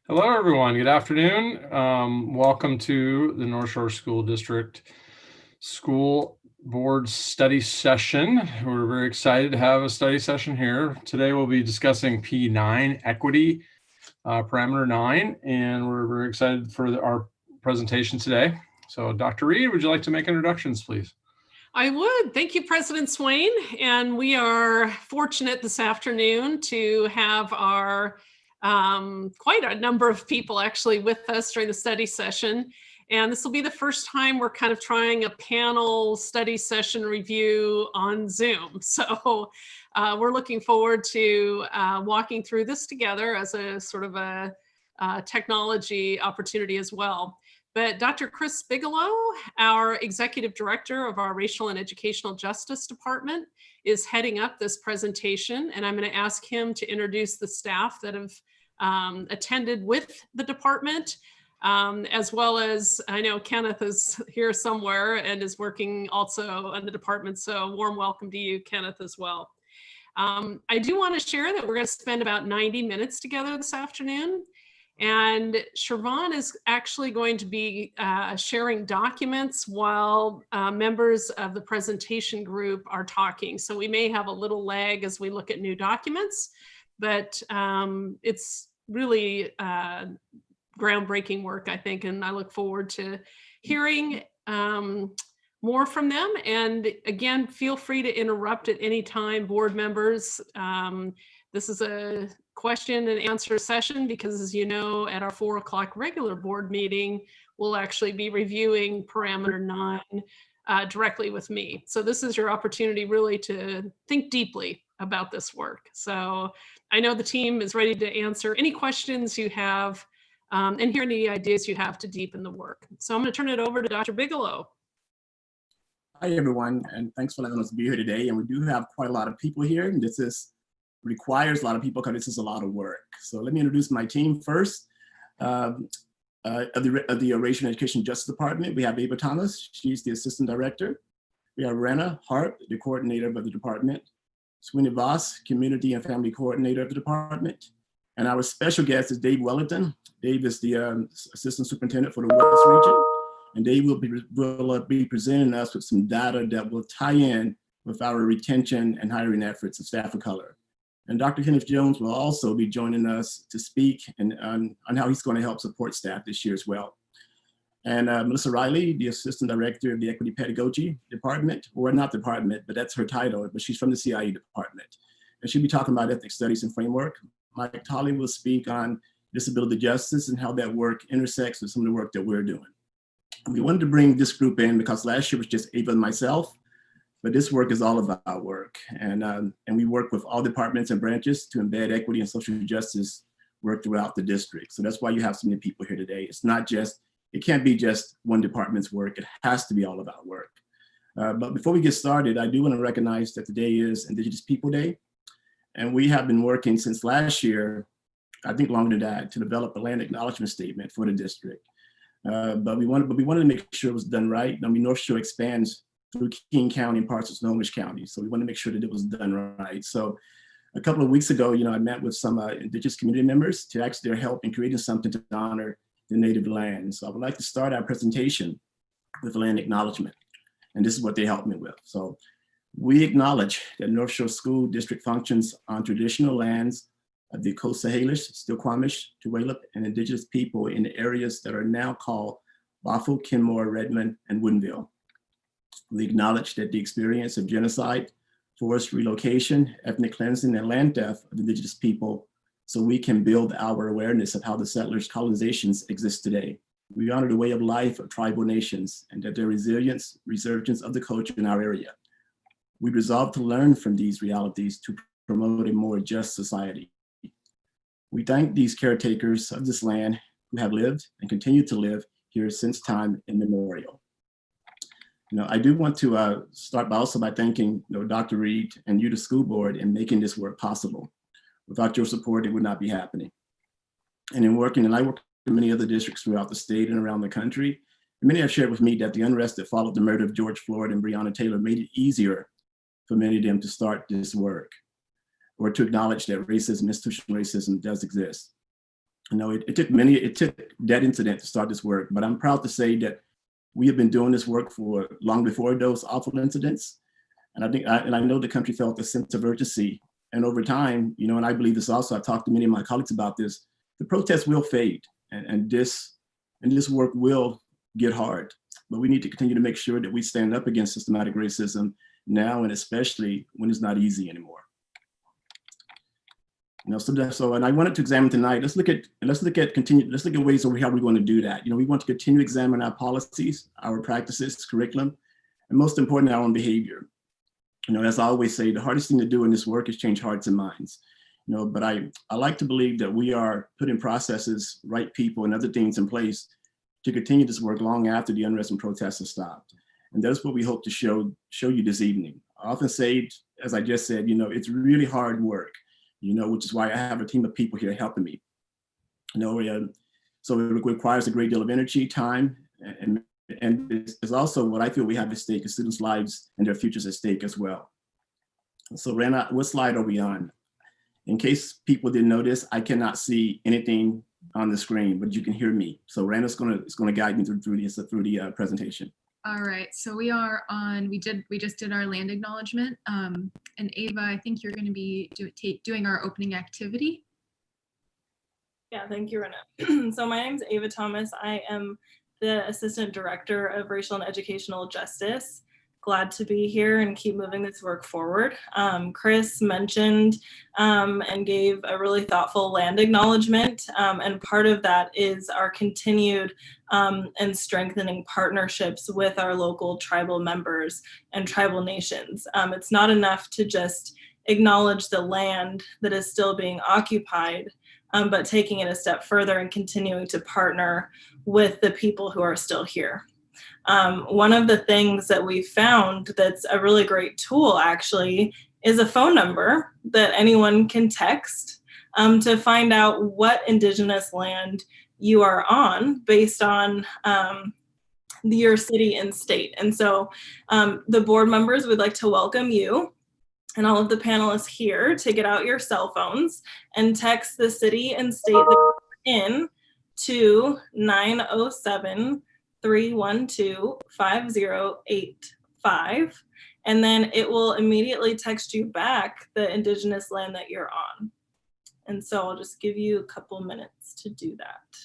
Hello, everyone. Good afternoon. Welcome to the North Shore School District School Board Study Session. We're very excited to have a study session here. Today we'll be discussing P9, Equity, Parameter 9, and we're very excited for our presentation today. So Dr. Reed, would you like to make introductions, please? I would. Thank you, President Swain. And we are fortunate this afternoon to have our quite a number of people actually with us during the study session. And this will be the first time we're kind of trying a panel study session review on Zoom. So we're looking forward to walking through this together as a sort of a technology opportunity as well. But Dr. Chris Bigelow, our executive director of our Racial and Educational Justice Department, is heading up this presentation, and I'm going to ask him to introduce the staff that have attended with the department, as well as I know Kenneth is here somewhere and is working also in the department, so warm welcome to you, Kenneth, as well. I do want to share that we're going to spend about 90 minutes together this afternoon. And Siobhan is actually going to be sharing documents while members of the presentation group are talking. So we may have a little lag as we look at new documents, but it's really groundbreaking work, I think, and I look forward to hearing more from them. And again, feel free to interrupt at any time, board members. This is a question and answer session because, as you know, at our 4 o'clock regular board meeting, we'll actually be reviewing parameter 9 directly with me. So this is your opportunity really to think deeply about this work. So I know the team is ready to answer any questions you have and hear any ideas you have to deepen the work. So I'm going to turn it over to Dr. Bigelow. Hi, everyone, and thanks for letting us be here today. And we do have quite a lot of people here, and this requires a lot of people because this is a lot of work. So let me introduce my team first. Of the Racial and Education Justice Department, we have Ava Thomas. She's the Assistant Director. We have Rena Harp, the Coordinator of the department. Sweeney Voss, Community and Family Coordinator of the department. And our special guest is Dave Wellington. Dave is the Assistant Superintendent for the West Region. And Dave will be presenting us with some data that will tie in with our retention and hiring efforts of staff of color. And Dr. Kenneth Jones will also be joining us to speak on how he's going to help support staff this year as well. And Melissa Riley, the Assistant Director of the Equity Pedagogy Department, or not department, but that's her title, but she's from the CIE department. And she'll be talking about ethnic studies and framework. Mike Tolley will speak on disability justice and how that work intersects with some of the work that we're doing. And we wanted to bring this group in because last year was just Ava and myself. But this work is all about our work. And we work with all departments and branches to embed equity and social justice work throughout the district. So that's why you have so many people here today. It can't be just one department's work. It has to be all of our work. But before we get started, I do want to recognize that today is Indigenous People Day. And we have been working since last year, I think longer than that, to develop a land acknowledgement statement for the district. But we wanted to make sure it was done right. I mean, North Shore expands through King County and parts of Snohomish County. So we want to make sure that it was done right. So a couple of weeks ago, I met with some Indigenous community members to ask their help in creating something to honor the native land. So I would like to start our presentation with land acknowledgement. And this is what they helped me with. So we acknowledge that North Shore School District functions on traditional lands of the Coast Salish, Stilquamish, Tulalip, and Indigenous people in the areas that are now called Bothell, Kenmore, Redmond, and Woodinville. We acknowledge that the experience of genocide, forced relocation, ethnic cleansing, and land theft of Indigenous people so we can build our awareness of how the settlers' colonizations exist today. We honor the way of life of tribal nations and that their resurgence of the culture in our area. We resolve to learn from these realities to promote a more just society. We thank these caretakers of this land who have lived and continue to live here since time immemorial. I do want to start by thanking Dr. Reed and you, the school board, in making this work possible. Without your support, it would not be happening. And I work in many other districts throughout the state and around the country. And many have shared with me that the unrest that followed the murder of George Floyd and Breonna Taylor made it easier for many of them to start this work or to acknowledge that racism, institutional racism does exist. It took that incident to start this work, but I'm proud to say that we have been doing this work for long before those awful incidents. And I know the country felt a sense of urgency. And over time, and I believe this also, I've talked to many of my colleagues about this, the protests will fade and this work will get hard. But we need to continue to make sure that we stand up against systematic racism now, and especially when it's not easy anymore. And I wanted to examine tonight, let's look at ways over how we're going to do that. We want to continue to examine our policies, our practices, curriculum, and most importantly, our own behavior. As I always say, the hardest thing to do in this work is change hearts and minds. But I like to believe that we are putting processes, right people, and other things in place to continue this work long after the unrest and protests have stopped. And that's what we hope to show you this evening. I often say, as I just said, it's really hard work, which is why I have a team of people here helping me. So it requires a great deal of energy, time, and it's also what I feel we have at stake is students' lives and their futures at stake as well. So Rana, what slide are we on? In case people didn't notice, I cannot see anything on the screen, but you can hear me. So Rana's gonna guide me through the presentation. All right, so we are on, we just did our land acknowledgement. And Ava, I think you're gonna be doing our opening activity. Yeah, thank you, Rena. So my name is Ava Thomas. I am the Assistant Director of Racial and Educational Justice. Glad to be here and keep moving this work forward. Chris mentioned and gave a really thoughtful land acknowledgement, and part of that is our continued and strengthening partnerships with our local tribal members and tribal nations. It's not enough to just acknowledge the land that is still being occupied, but taking it a step further and continuing to partner with the people who are still here. One of the things that we found that's a really great tool actually is a phone number that anyone can text to find out what Indigenous land you are on based on your city and state. And so the board members would like to welcome you and all of the panelists here to get out your cell phones and text the city and state that you're in to 907-312-5085, and then it will immediately text you back the Indigenous land that you're on. And so I'll just give you a couple minutes to do that.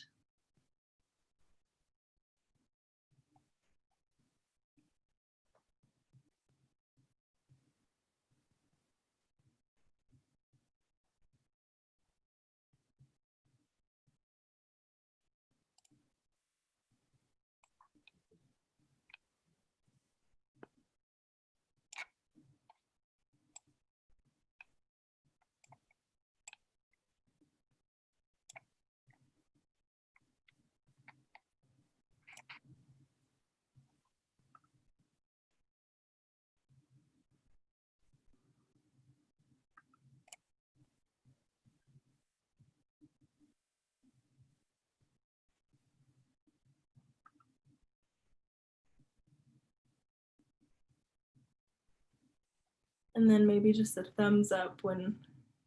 And then maybe just a thumbs up when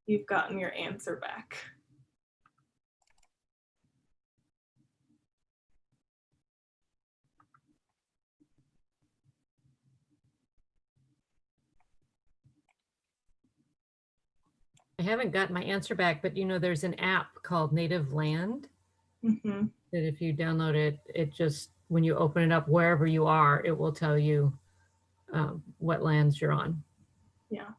you've gotten your answer back. I haven't gotten my answer back, but there's an app called Native Land Mm-hmm. that if you download it, it just, when you open it up, wherever you are, it will tell you what lands you're on. Yeah.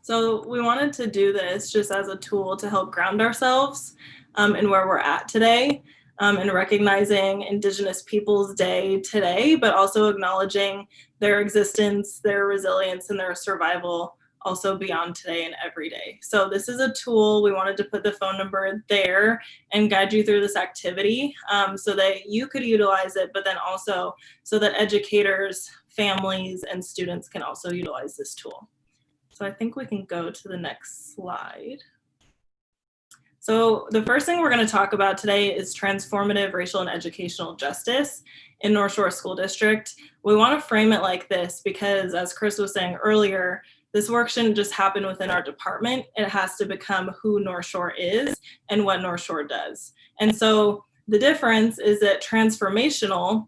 So we wanted to do this just as a tool to help ground ourselves in where we're at today, and recognizing Indigenous Peoples Day today, but also acknowledging their existence, their resilience, and their survival also beyond today and every day. So this is a tool. We wanted to put the phone number there and guide you through this activity so that you could utilize it, but then also so that educators, families, and students can also utilize this tool. So I think we can go to the next slide. So the first thing we're going to talk about today is transformative racial and educational justice in North Shore School District. We want to frame it like this because, as Chris was saying earlier, This work shouldn't just happen within our department. It has to become who North Shore is and what North Shore does. And so the difference is that transformational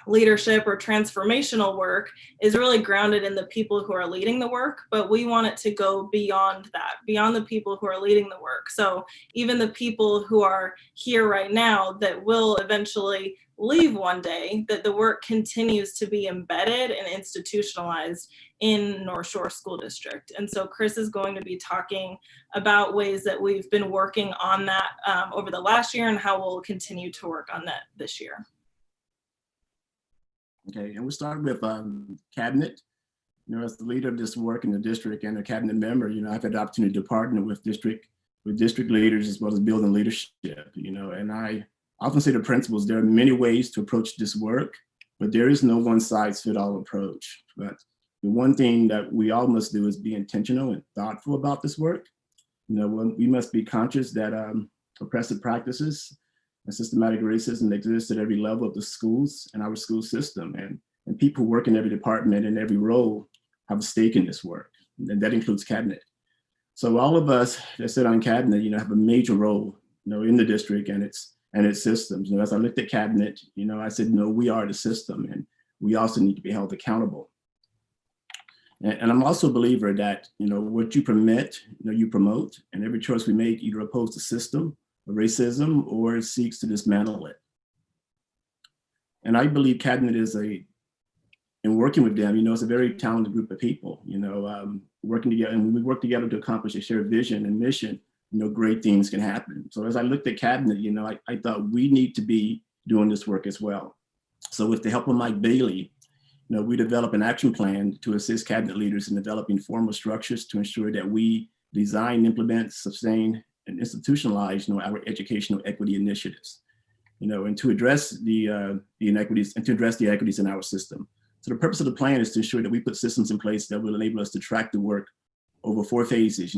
leadership or transformational work is really grounded in the people who are leading the work, but we want it to go beyond that, beyond the people who are leading the work. So even the people who are here right now that will eventually leave one day, that the work continues to be embedded and institutionalized in North Shore School District. And so Chris is going to be talking about ways that we've been working on that over the last year and how we'll continue to work on that this year. Okay, and we'll start with cabinet. As the leader of this work in the district and a cabinet member, I've had the opportunity to partner with district leaders as well as building leadership, and I often say to principals, there are many ways to approach this work, but there is no one size fit all approach. But the one thing that we all must do is be intentional and thoughtful about this work. We must be conscious that oppressive practices and systematic racism exists at every level of the schools and our school system. And people who work in every department and every role have a stake in this work, and that includes cabinet. So all of us that sit on cabinet, have a major role, in the district and its systems. As I looked at cabinet, I said, no, we are the system, and we also need to be held accountable. And I'm also a believer that, what you permit, you promote, and every choice we make either opposes the system, racism, or seeks to dismantle it. And I believe cabinet is in working with them, it's a very talented group of people, working together, and when we work together to accomplish a shared vision and mission, great things can happen. So as I looked at cabinet, I thought we need to be doing this work as well. So with the help of Mike Bailey, we developed an action plan to assist cabinet leaders in developing formal structures to ensure that we design, implement, sustain, and institutionalize, our educational equity initiatives, and to address the inequities and to address the equities in our system. So the purpose of the plan is to ensure that we put systems in place that will enable us to track the work over 4 phases.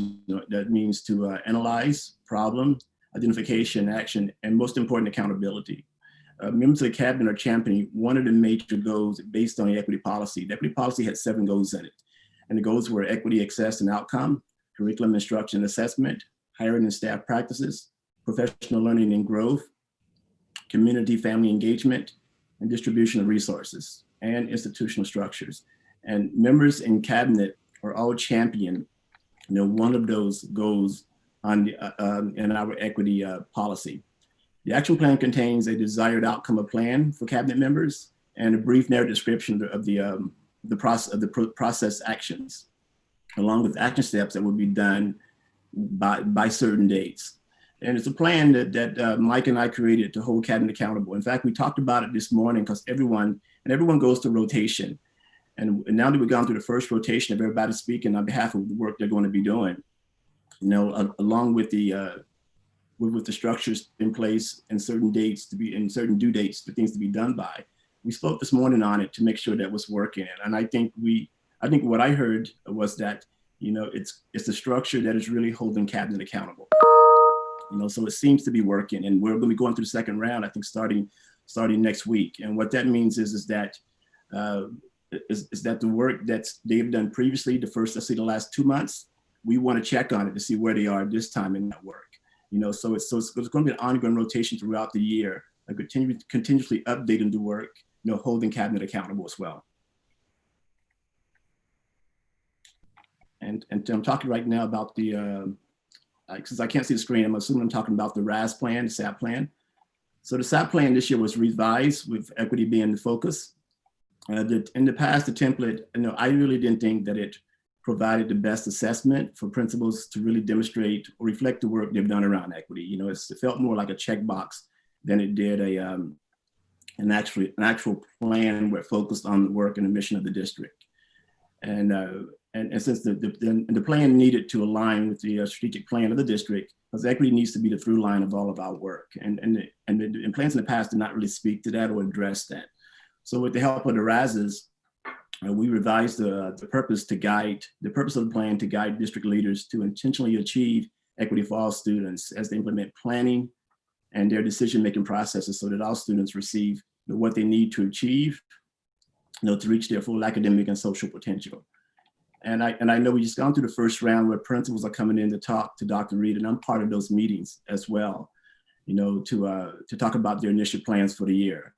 That means to analyze, problem, identification, action, and most important, accountability. Members of the cabinet are championing one of the major goals based on the equity policy. The equity policy had 7 goals in it. And the goals were equity, access, and outcome, curriculum, instruction, and assessment, hiring and staff practices, professional learning and growth, community family engagement, and distribution of resources, and institutional structures. And members in cabinet are all champion, one of those goals in our equity policy. The action plan contains a desired outcome of plan for cabinet members and a brief narrative description of the process actions, along with action steps that will be done by certain dates. And it's a plan that Mike and I created to hold cabinet accountable. In fact, we talked about it this morning because everyone goes to rotation. And now that we've gone through the first rotation of everybody speaking on behalf of the work they're going to be doing, along with the structures in place and certain dates certain due dates for things to be done by, we spoke this morning on it to make sure that was working. And I think what I heard was that, it's a structure that is really holding cabinet accountable. So it seems to be working, and we're going to be going through the second round, I think, starting next week. And what that means is that the work that they've done previously, the last 2 months, we want to check on it to see where they are this time in that work. So it's going to be an ongoing rotation throughout the year, continuously updating the work, holding cabinet accountable as well. And I'm talking right now about the, since I can't see the screen, I'm assuming I'm talking about the RAS plan, the SAP plan. So the SAP plan this year was revised with equity being the focus. In the past, the template, I really didn't think that it provided the best assessment for principals to really demonstrate or reflect the work they've done around equity. It felt more like a checkbox than it did an actual plan where it focused on the work and the mission of the district. And since the plan needed to align with the strategic plan of the district, because equity needs to be the through line of all of our work. And plans in the past did not really speak to that or address that. So with the help of the RASs, we revised the purpose of the plan to guide district leaders to intentionally achieve equity for all students as they implement planning and their decision-making processes so that all students receive what they need to achieve, to reach their full academic and social potential. And I know we just gone through the first round where principals are coming in to talk to Dr. Reed, and I'm part of those meetings as well, you know, to talk about their initial plans for the year.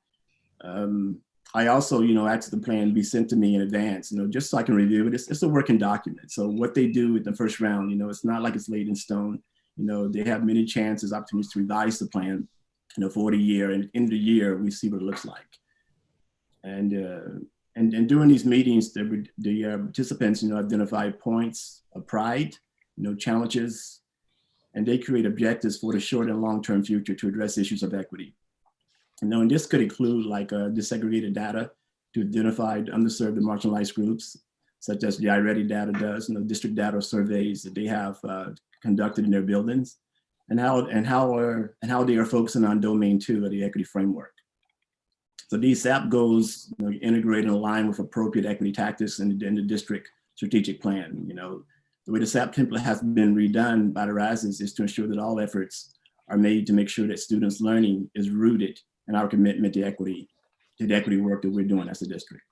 I also, you know, asked the plan to be sent to me in advance, you know, just so I can review it. It's a working document. So what they do in the first round, you know, it's not like it's laid in stone. You know, they have many chances, opportunities to revise the plan, you know, for the year, and in the year we see what it looks like. And during these meetings, the participants, you know, identify points of pride, you know, challenges, and they create objectives for the short and long-term future to address issues of equity. You know, and this could include like disaggregated data to identify underserved and marginalized groups, such as the iReady data does, you know, district data surveys that they have conducted in their buildings, and how they are focusing on domain 2 of the equity framework. So these SAP goals, you know, integrate and align with appropriate equity tactics in the district strategic plan. You know, the way the SAP template has been redone by the RISES is to ensure that all efforts are made to make sure that students' learning is rooted in our commitment to equity, to the equity work that we're doing as a district.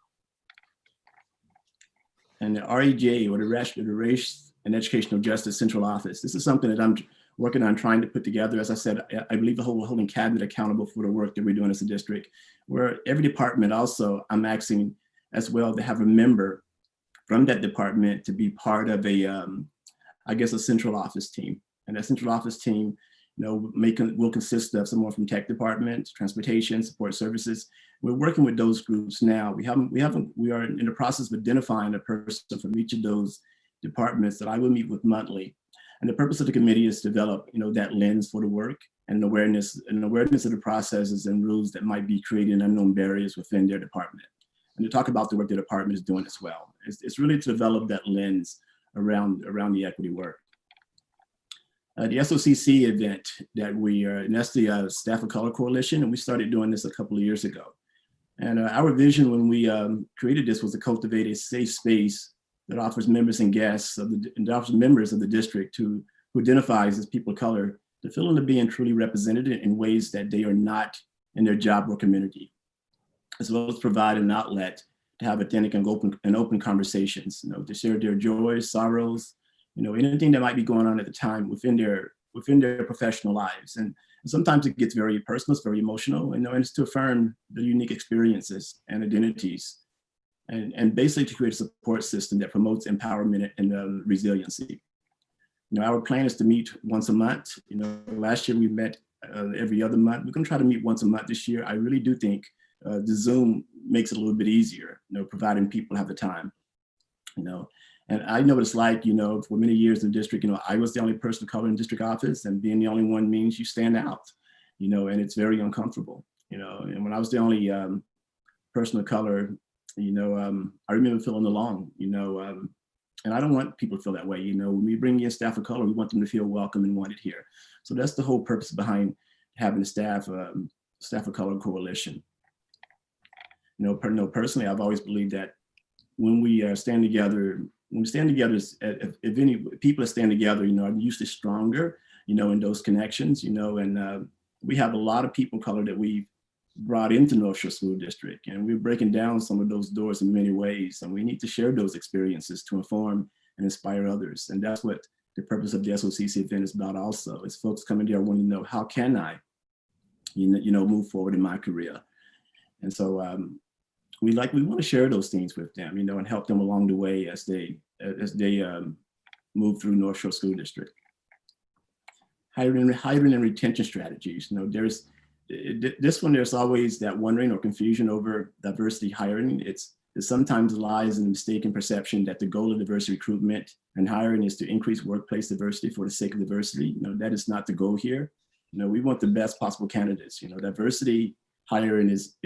And the REJ, or the Race and Educational Justice Central Office, this is something that I'm working on trying to put together. As I said, I believe the whole holding cabinet accountable for the work that we're doing as a district, where every department also, I'm asking as well to have a member from that department to be part of a, I guess, a central office team. And that central office team, you know, will consist of someone from tech department, transportation, support services. We're working with those groups now. We are in the process of identifying a person from each of those departments that I will meet with monthly. And the purpose of the committee is to develop, you know, that lens for the work and an awareness of the processes and rules that might be creating unknown barriers within their department. And to talk about the work the department is doing as well. It's really to develop that lens around the equity work. The SOCC event that and that's the Staff of Color Coalition, and we started doing this a couple of years ago. And our vision when we created this was to cultivate a safe space that offers members and guests and offers members of the district who identifies as people of color to feel into being truly represented in ways that they are not in their job or community, as well as provide an outlet to have authentic and open conversations, you know, to share their joys, sorrows, you know, anything that might be going on at the time within their professional lives. And sometimes it gets very personal, it's very emotional, you know, and it's to affirm the unique experiences and identities, and basically to create a support system that promotes empowerment and resiliency. You know, our plan is to meet once a month. You know, last year we met every other month. We're going to try to meet once a month this year. I really do think the Zoom makes it a little bit easier, you know, providing people have the time, you know. And I know what it's like, you know, for many years in the district, you know, I was the only person of color in district office, and being the only one means you stand out, you know, and it's very uncomfortable, you know. And when I was the only person of color, you know, I remember feeling alone, you know, and I don't want people to feel that way. You know, when we bring in staff of color, we want them to feel welcome and wanted here. So that's the whole purpose behind having a staff of color coalition. You know, personally, I've always believed that when we stand together, if any people stand together, you know, I'm usually stronger, you know, in those connections, you know, and we have a lot of people of color that we've brought into North Shore School District, and we're breaking down some of those doors in many ways, and we need to share those experiences to inform and inspire others. And that's what the purpose of the SOCC event is about also, is folks coming there wanting to know, how can I, you know, move forward in my career? And so we want to share those things with them, you know, and help them along the way as they move through North Shore School District. Hiring and retention strategies. You know, there's always that wondering or confusion over diversity hiring. It sometimes lies in the mistaken perception that the goal of diversity recruitment and hiring is to increase workplace diversity for the sake of diversity. You know, that is not the goal here. You know, we want the best possible candidates. You know, diversity hiring is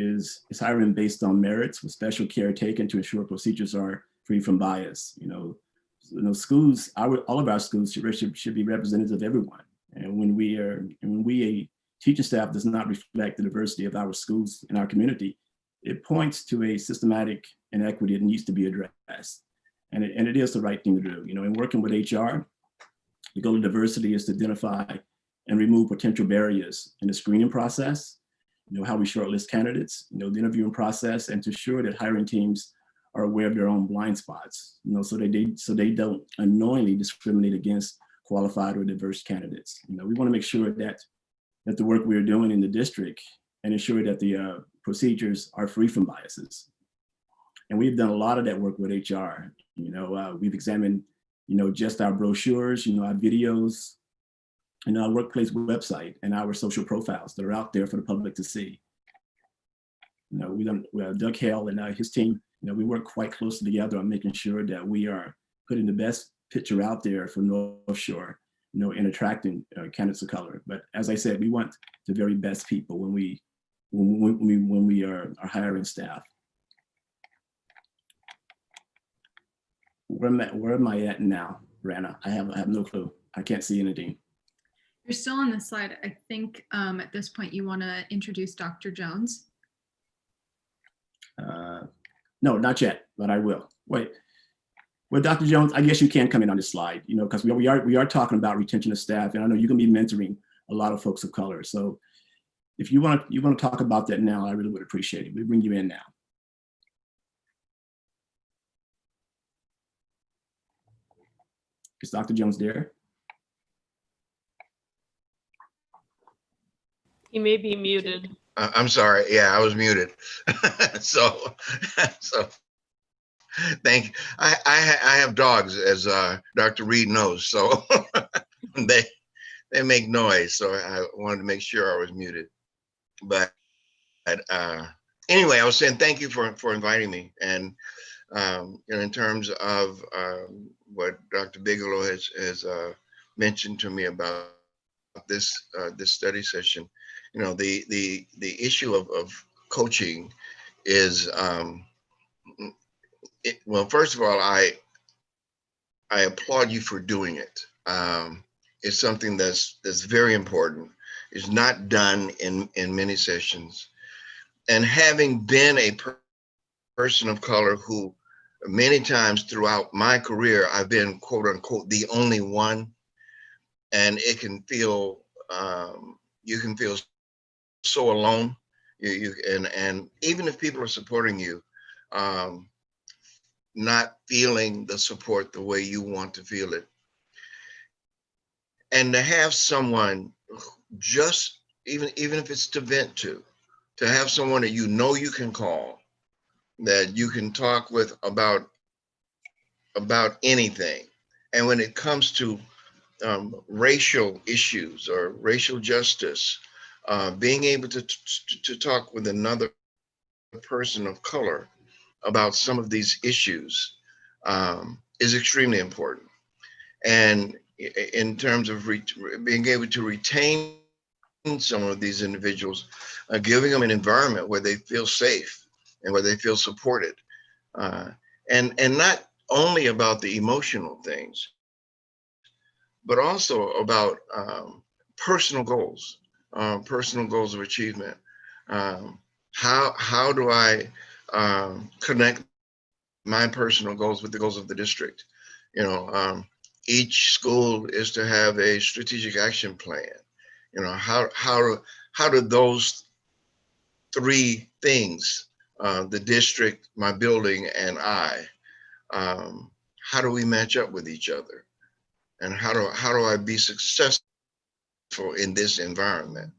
hiring based on merits with special care taken to ensure procedures are free from bias. You know, schools, all of our schools should be representative of everyone. And when a teaching staff does not reflect the diversity of our schools and our community, it points to a systematic inequity that needs to be addressed. And it is the right thing to do. You know, in working with HR, the goal of diversity is to identify and remove potential barriers in the screening process, you know, how we shortlist candidates, you know, the interviewing process, and to ensure that hiring teams are aware of their own blind spots, so they don't unknowingly discriminate against qualified or diverse candidates. We want to make sure that the work we are doing in the district and ensure that the procedures are free from biases. And we've done a lot of that work with HR. We've examined, just our brochures, our videos, our workplace website, and our social profiles that are out there for the public to see. Doug Hale and his team, we work quite closely together on making sure that we are putting the best picture out there for North Shore, in attracting candidates of color. But as I said, we want the very best people when we are hiring staff. Where am I at now, Rana? I have no clue. I can't see anything. You're still on the slide. I think at this point you want to introduce Dr. Jones. No, not yet, but I will. Wait. Well, Dr. Jones, I guess you can come in on this slide, because we are talking about retention of staff, and I know you're going to be mentoring a lot of folks of color. So if you want to talk about that now, I really would appreciate it. We bring you in now. Is Dr. Jones there? He may be muted. I'm sorry. Yeah, I was muted. so thank you. I have dogs, as Dr. Reed knows, so they make noise. So I wanted to make sure I was muted. But anyway, I was saying thank you for inviting me. And in terms of what Dr. Bigelow has mentioned to me about this study session, the issue of coaching is, well, first of all, I applaud you for doing it. It's something that's very important. It's not done in many sessions. And having been a person of color who many times throughout my career, I've been quote unquote the only one, and it can feel, you can feel so alone. And even if people are supporting you, not feeling the support the way you want to feel it. And to have someone, just even if it's to vent to have someone that you can call, that you can talk with about anything. And when it comes to racial issues or racial justice, being able to talk with another person of color about some of these issues is extremely important. And in terms of being able to retain some of these individuals, giving them an environment where they feel safe and where they feel supported, and not only about the emotional things, but also about personal goals of achievement. How do I connect my personal goals with the goals of the district? Each school is to have a strategic action plan. How do those three things, the district, my building, and I, how do we match up with each other? And how do I be successful in this environment?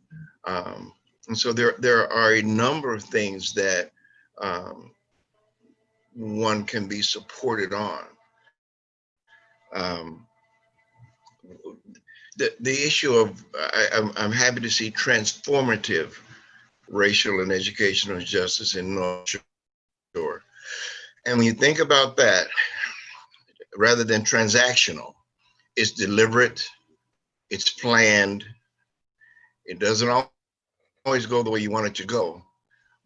And so there are a number of things that one can be supported on. The issue of, I'm happy to see transformative racial and educational justice in North Shore. And when you think about that, rather than transactional, it's deliberate, it's planned, it doesn't always go the way you want it to go,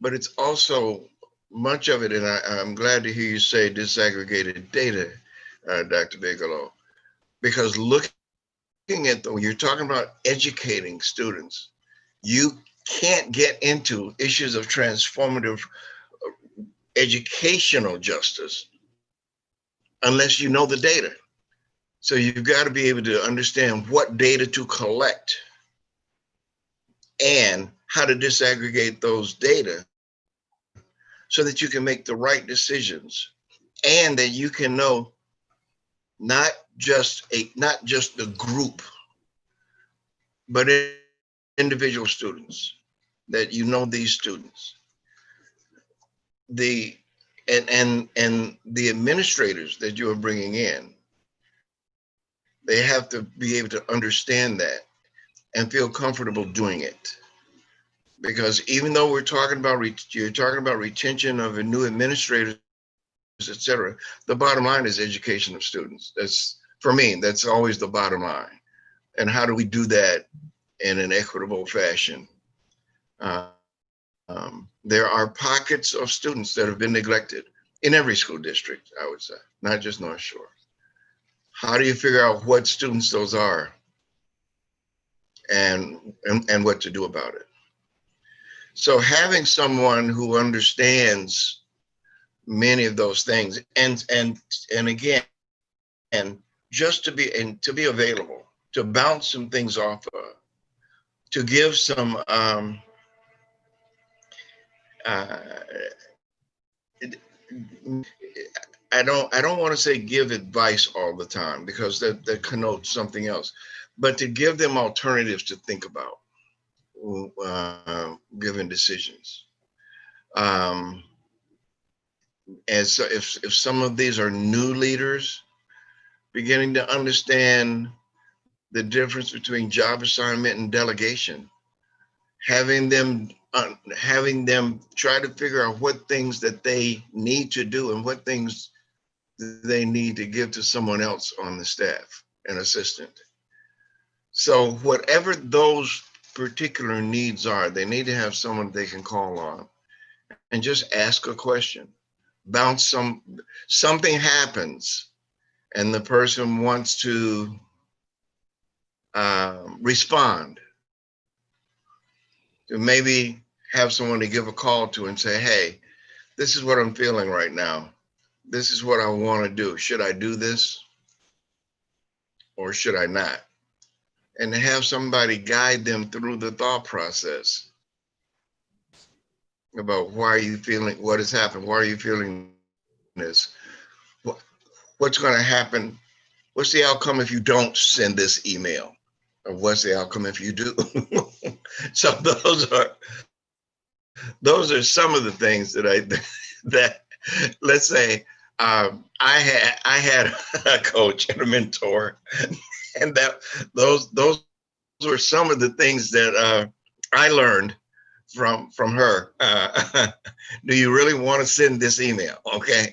but it's also much of it, and I'm glad to hear you say disaggregated data, Dr. Bigelow, because looking at when you're talking about educating students, you can't get into issues of transformative educational justice unless you know the data. So you've got to be able to understand what data to collect and how to disaggregate those data so that you can make the right decisions and that you can know not just the group, but individual students, that you know these students. And the administrators that you are bringing in, they have to be able to understand that and feel comfortable doing it. Because even though you're talking about retention of a new administrators, et cetera, the bottom line is education of students. For me, that's always the bottom line. And how do we do that in an equitable fashion? There are pockets of students that have been neglected in every school district, I would say, not just North Shore. How do you figure out what students those are and what to do about it? So having someone who understands many of those things, and again, and just to be available, to bounce some things off of, to give some I don't want to say give advice all the time, because that connotes something else, but to give them alternatives to think about given decisions. And so if some of these are new leaders, beginning to understand the difference between job assignment and delegation, having them try to figure out what things that they need to do and what things they need to give to someone else on the staff, an assistant. So whatever those particular needs are, they need to have someone they can call on and just ask a question. Something happens and the person wants to respond, to maybe have someone to give a call to and say, hey, this is what I'm feeling right now. This is what I want to do. Should I do this or should I not? And to have somebody guide them through the thought process about why are you feeling, what has happened, why are you feeling this? What's going to happen? What's the outcome if you don't send this email? Or what's the outcome if you do? So those are some of the things that let's say I had a coach and a mentor, and those were some of the things that I learned from her. Do you really want to send this email? Okay.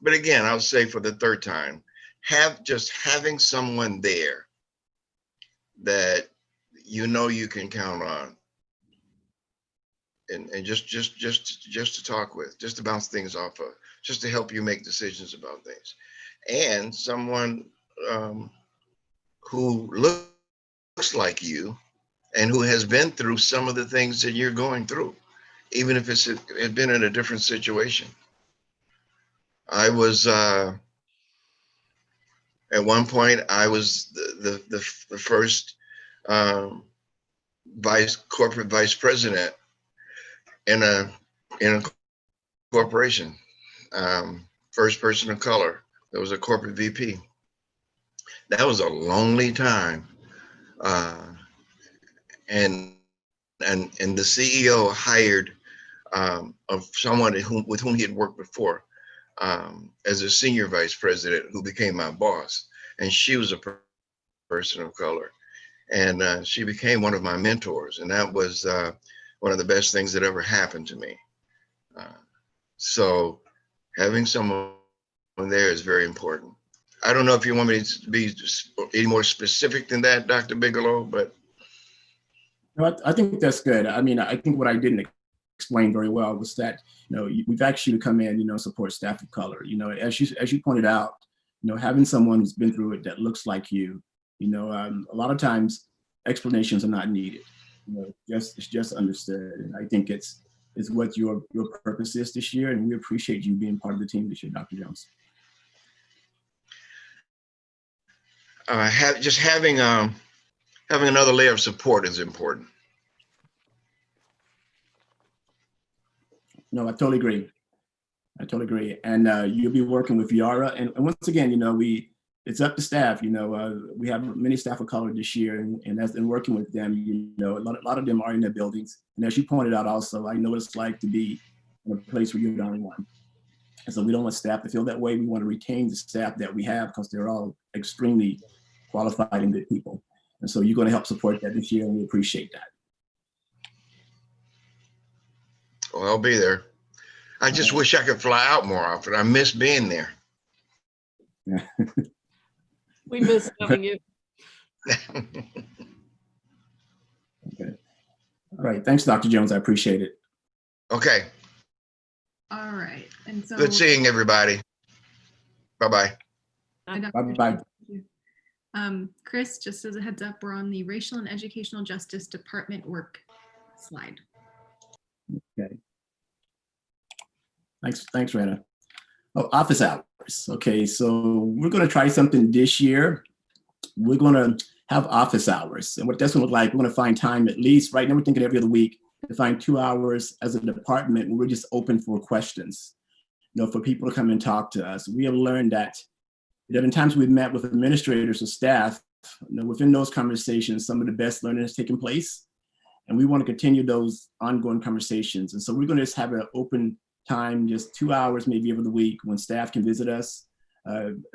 But again, I'll say for the third time, having someone there that you know you can count on, and just to talk with, just to bounce things off of, just to help you make decisions about things, and someone who looks like you and who has been through some of the things that you're going through, even if it's been in a different situation. I was at one point, I was the first corporate vice president in a corporation, first person of color. There was a corporate VP. That was a lonely time, and the CEO hired of someone with whom he had worked before as a senior vice president, who became my boss, and she was a person of color, and she became one of my mentors, and that was one of the best things that ever happened to me. So having someone there is very important. I don't know if you want me to be any more specific than that, Dr. Bigelow, but. I think that's good. I mean, I think what I didn't explain very well was that, we've actually come in, support staff of color. As you pointed out, having someone who's been through it that looks like you, a lot of times explanations are not needed. It's just understood. And I think it's what your purpose is this year, and we appreciate you being part of the team this year, Dr. Jones. Having another layer of support is important. No, I totally agree. I totally agree. And you'll be working with Yara. And once again, it's up to staff. We have many staff of color this year, and as in working with them, a lot of them are in their buildings. And as you pointed out also, I know what it's like to be in a place where you're the only one. And so we don't want staff to feel that way. We want to retain the staff that we have because they're all extremely qualified and good people. And so you're going to help support that this year, and we appreciate that. Well, I'll be there. I just wish I could fly out more often. I miss being there. Yeah. We miss having you. Okay. All right. Thanks, Dr. Jones. I appreciate it. Okay. All right. And so Good seeing everybody. Bye-bye. Bye-bye. Chris, just as a heads up, we're on the Racial and Educational Justice Department work slide. Okay. Thanks, Rana. Oh, office hours. Okay, so we're going to try something this year. We're going to have office hours. And what that's going to look like, we're going to find time at least, right now we're thinking every other week, to find 2 hours as a department where we're just open for questions, for people to come and talk to us. We have learned that in times we've met with administrators or staff, within those conversations, some of the best learning has taken place. And we want to continue those ongoing conversations. And so we're going to just have an open time, just 2 hours, maybe every other week, when staff can visit us,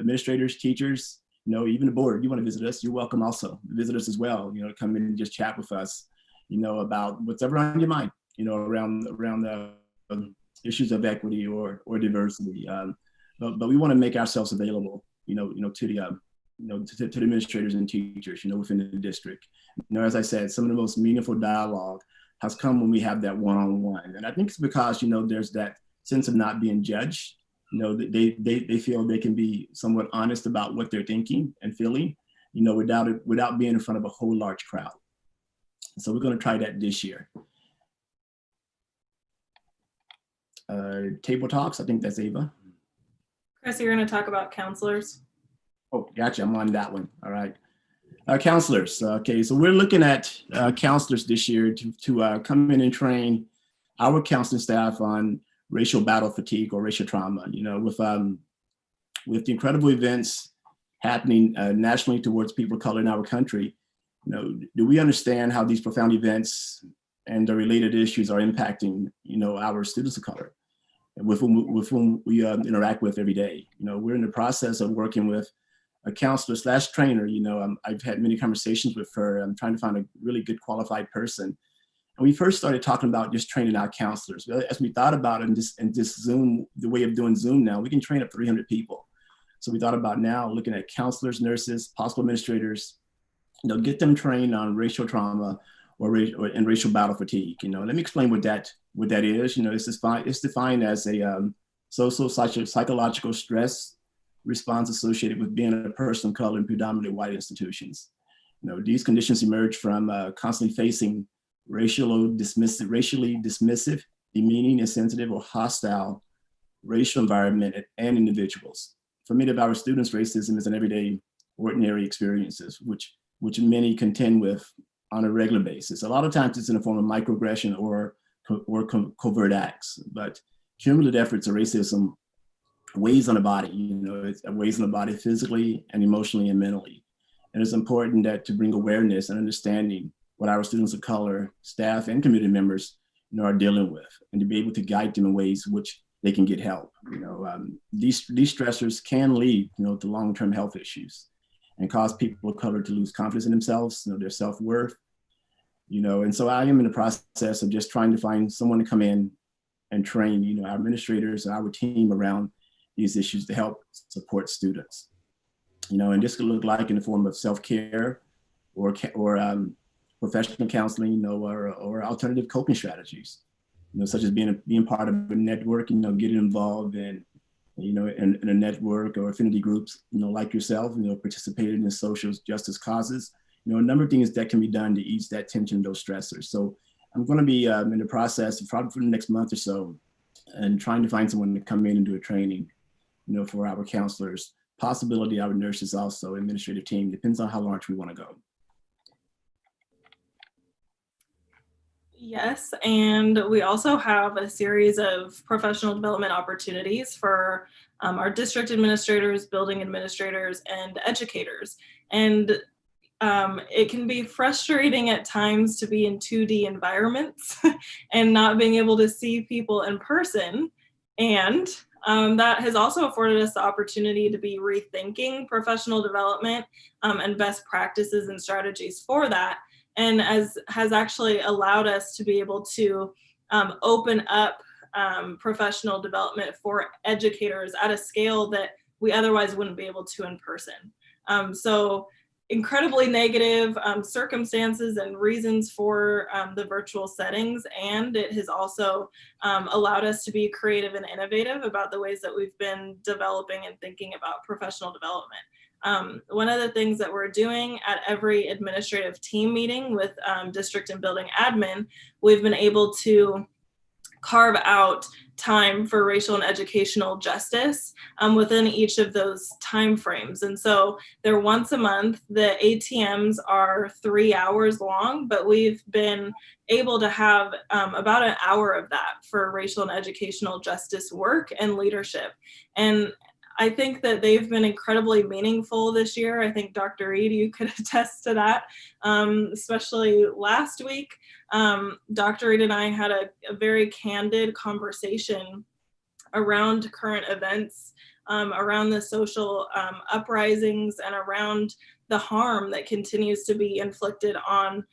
administrators, teachers, even the board. You want to visit us, you're welcome also. Visit us as well, come in and just chat with us, about what's ever on your mind, around the issues of equity or diversity. But we want to make ourselves available, to the administrators and teachers, within the district. As I said, some of the most meaningful dialogue has come when we have that one-on-one. And I think it's because, there's that sense of not being judged. They feel they can be somewhat honest about what they're thinking and feeling, without being in front of a whole large crowd. So we're going to try that this year. Table talks, I think that's Ava. Chris, you're going to talk about counselors. Oh, gotcha. I'm on that one. All right. Counselors. Okay, so we're looking at counselors this year to come in and train our counseling staff on racial battle fatigue or racial trauma. With the incredible events happening nationally towards people of color in our country, do we understand how these profound events and the related issues are impacting, our students of color, with whom we interact with every day? We're in the process of working with a counselor / trainer. I've had many conversations with her. I'm trying to find a really good qualified person. And we first started talking about just training our counselors. As we thought about it, and this Zoom, the way of doing Zoom now, we can train up 300 people. So we thought about now looking at counselors, nurses, possible administrators, get them trained on racial trauma and racial battle fatigue. Let me explain what that is. It's defined as a social, psychological stress response associated with being a person of color in predominantly white institutions. These conditions emerge from constantly facing racially dismissive, demeaning, insensitive, or hostile racial environment and individuals. For many of our students, racism is an everyday, ordinary experiences, which many contend with on a regular basis. A lot of times it's in the form of microaggression or covert acts, but cumulative efforts of racism weighs on the body. It weighs on the body physically and emotionally and mentally. And it's important that to bring awareness and understanding what our students of color, staff, and community members, are dealing with, and to be able to guide them in ways which they can get help. These stressors can lead, to long-term health issues and cause people of color to lose confidence in themselves, their self-worth. And so I am in the process of just trying to find someone to come in and train, our administrators, our team around these issues to help support students. And this could look like in the form of self-care or professional counseling, or alternative coping strategies, such as being part of a network, getting involved in a network or affinity groups, like yourself, participating in social justice causes, a number of things that can be done to ease that tension, those stressors. So I'm going to be in the process, probably for the next month or so, and trying to find someone to come in and do a training, for our counselors, possibility our nurses also, administrative team, depends on how large we want to go. Yes, and we also have a series of professional development opportunities for our district administrators, building administrators, and educators. And it can be frustrating at times to be in 2D environments and not being able to see people in person. And that has also afforded us the opportunity to be rethinking professional development and best practices and strategies for that. And has actually allowed us to be able to open up professional development for educators at a scale that we otherwise wouldn't be able to in person. So incredibly negative circumstances and reasons for the virtual settings, and it has also allowed us to be creative and innovative about the ways that we've been developing and thinking about professional development. One of the things that we're doing at every administrative team meeting with district and building admin, we've been able to carve out time for racial and educational justice within each of those time frames. And so they're once a month. The ATMs are 3 hours long, but we've been able to have about an hour of that for racial and educational justice work and leadership. And I think that they've been incredibly meaningful this year. I think Dr. Reed, you could attest to that, especially last week. Dr. Reed and I had a very candid conversation around current events, around the social uprisings, and around the harm that continues to be inflicted on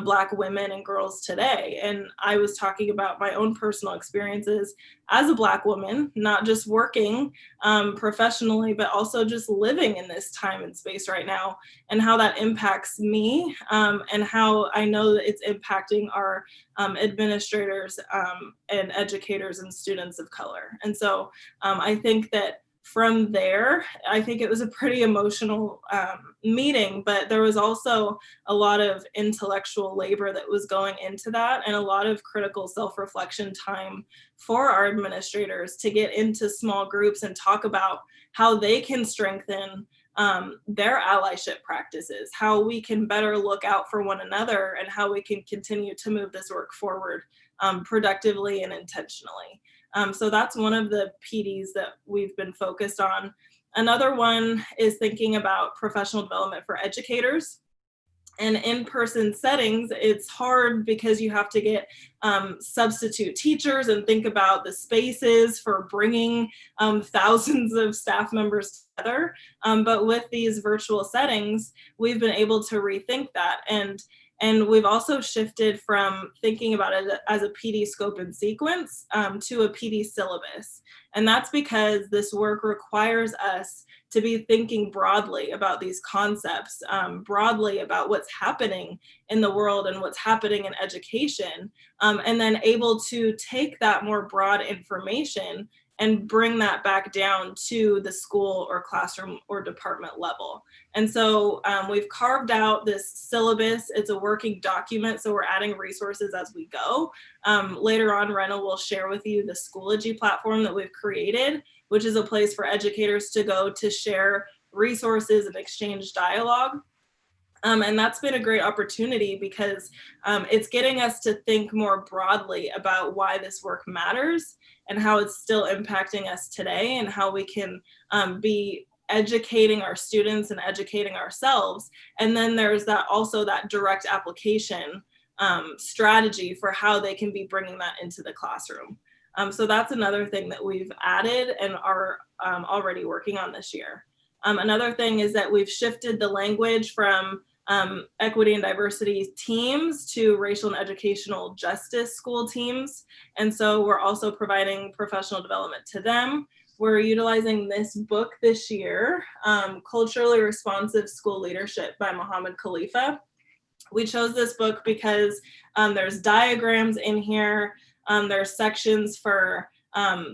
Black women and girls today. And I was talking about my own personal experiences as a Black woman, not just working professionally, but also just living in this time and space right now, and how that impacts me, and how I know that it's impacting our administrators and educators and students of color. And so I think that from there, I think it was a pretty emotional meeting, but there was also a lot of intellectual labor that was going into that, and a lot of critical self-reflection time for our administrators to get into small groups and talk about how they can strengthen their allyship practices, how we can better look out for one another, and how we can continue to move this work forward productively and intentionally. So that's one of the PDs that we've been focused on. Another one is thinking about professional development for educators. And in-person settings, it's hard because you have to get substitute teachers and think about the spaces for bringing thousands of staff members together. But with these virtual settings, we've been able to rethink that. And we've also shifted from thinking about it as a PD scope and sequence to a PD syllabus. And that's because this work requires us to be thinking broadly about these concepts, broadly about what's happening in the world and what's happening in education, and then able to take that more broad information and bring that back down to the school or classroom or department level. And so we've carved out this syllabus. It's a working document, so we're adding resources as we go. Later on, Rena will share with you the Schoology platform that we've created, which is a place for educators to go to share resources and exchange dialogue. And that's been a great opportunity because it's getting us to think more broadly about why this work matters and how it's still impacting us today, and how we can be educating our students and educating ourselves. And then there's also that direct application strategy for how they can be bringing that into the classroom. So that's another thing that we've added and are already working on this year. Another thing is that we've shifted the language from equity and diversity teams to racial and educational justice school teams. And so we're also providing professional development to them. We're utilizing this book this year, Culturally Responsive School Leadership by Muhammad Khalifa. We chose this book because there's diagrams in here, there's sections for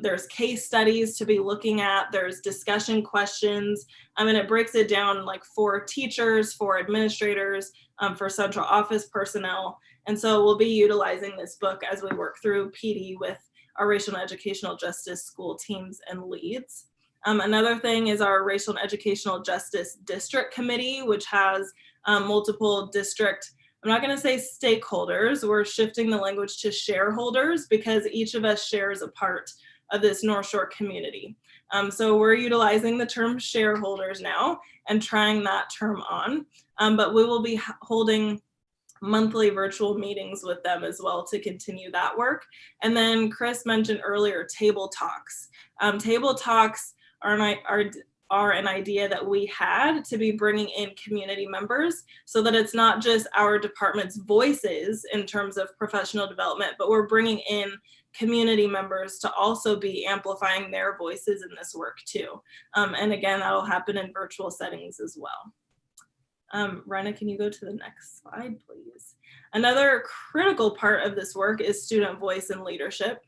there's case studies to be looking at, there's discussion questions, and it breaks it down like for teachers, for administrators, for central office personnel. And so we'll be utilizing this book as we work through PD with our racial and educational justice school teams and leads. Another thing is our racial and educational justice district committee, which has multiple district I'm not going to say stakeholders. We're shifting the language to shareholders because each of us shares a part of this North Shore community. So we're utilizing the term shareholders now and trying that term on. But we will be holding monthly virtual meetings with them as well to continue that work. And then Chris mentioned earlier table talks. Table talks are an idea that we had to be bringing in community members so that it's not just our department's voices in terms of professional development, but we're bringing in community members to also be amplifying their voices in this work too. And again, that'll happen in virtual settings as well. Rena, can you go to the next slide, please? Another critical part of this work is student voice and leadership.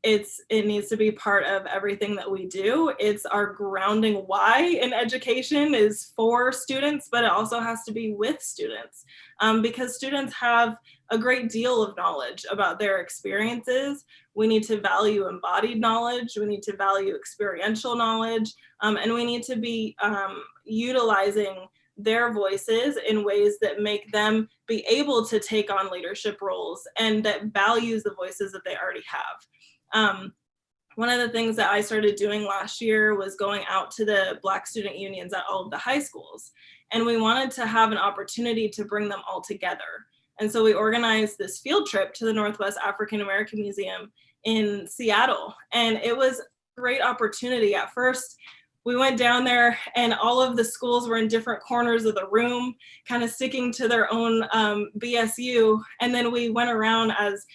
It needs to be part of everything that we do. It's our grounding why in education is for students, but it also has to be with students because students have a great deal of knowledge about their experiences. We need to value embodied knowledge. We need to value experiential knowledge, and we need to be utilizing their voices in ways that make them be able to take on leadership roles and that values the voices that they already have. One of the things that I started doing last year was going out to the Black student unions at all of the high schools. And we wanted to have an opportunity to bring them all together. And so we organized this field trip to the Northwest African American Museum in Seattle. And it was a great opportunity. At first, we went down there and all of the schools were in different corners of the room, kind of sticking to their own BSU. And then we went around as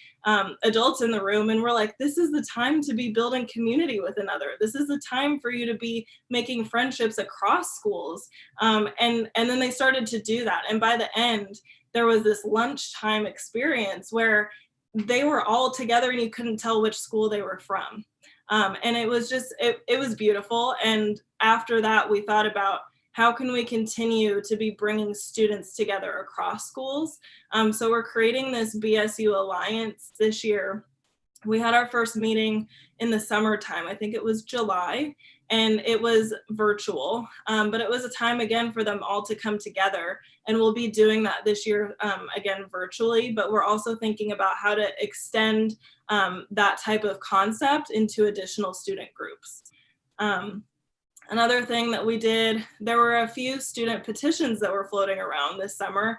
adults in the room and we're like, this is the time to be building community with another. This is the time for you to be making friendships across schools. And then they started to do that. And by the end, there was this lunchtime experience where they were all together and you couldn't tell which school they were from. And it was just, it was beautiful. And after that, we thought about how can we continue to be bringing students together across schools. So we're creating this BSU Alliance this year. We had our first meeting in the summertime. I think it was July, and it was virtual, but it was a time again for them all to come together. And we'll be doing that this year again virtually, but we're also thinking about how to extend that type of concept into additional student groups. Another thing that we did, there were a few student petitions that were floating around this summer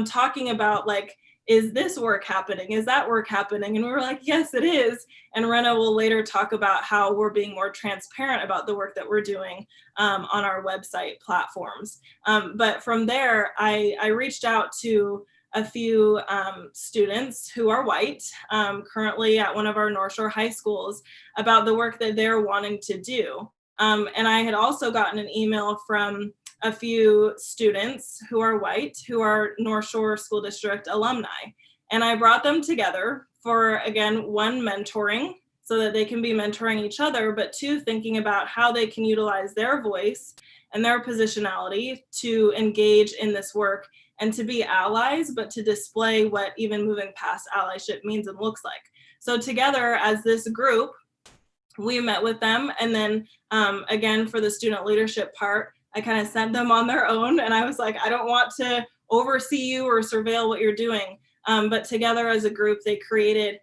talking about like, is this work happening? Is that work happening? And we were like, yes, it is. And Rena will later talk about how we're being more transparent about the work that we're doing on our website platforms. But from there, I reached out to a few students who are white currently at one of our North Shore high schools about the work that they're wanting to do. And I had also gotten an email from a few students who are white, who are North Shore School District alumni. And I brought them together for, again, one, mentoring so that they can be mentoring each other, but two, thinking about how they can utilize their voice and their positionality to engage in this work and to be allies, but to display what even moving past allyship means and looks like. So together as this group, we met with them. And then again, for the student leadership part, I kind of sent them on their own. And I was like, I don't want to oversee you or surveil what you're doing. But together as a group, they created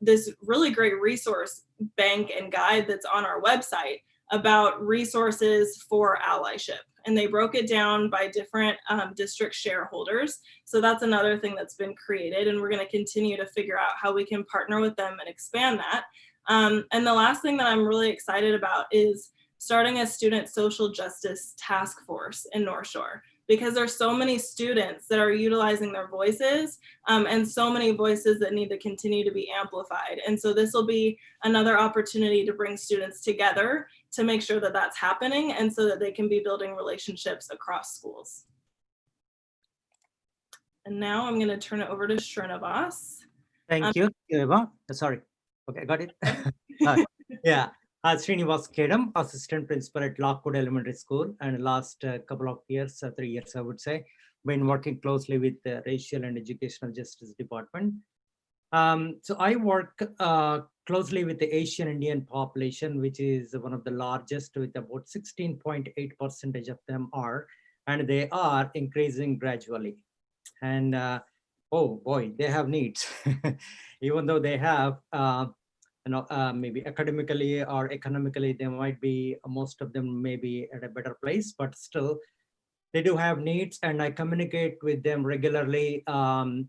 this really great resource bank and guide that's on our website about resources for allyship. And they broke it down by different district shareholders. So that's another thing that's been created. And we're going to continue to figure out how we can partner with them and expand that. And the last thing that I'm really excited about is starting a student social justice task force in North Shore, because there's so many students that are utilizing their voices and so many voices that need to continue to be amplified. And so this will be another opportunity to bring students together to make sure that that's happening and so that they can be building relationships across schools. And now I'm going to turn it over to Srinivas. Thank you, Eva. Sorry. Okay, I got it. Yeah. Srinivas Kedam, Assistant Principal at Lockwood Elementary School, and last couple of years, 3 years, I would say, been working closely with the Racial and Educational Justice Department. So I work closely with the Asian Indian population, which is one of the largest, with about 16.8% of them are, and they are increasing gradually. And oh boy, they have needs. Even though they have, maybe academically or economically, they might be, most of them may be at a better place, but still, they do have needs, and I communicate with them regularly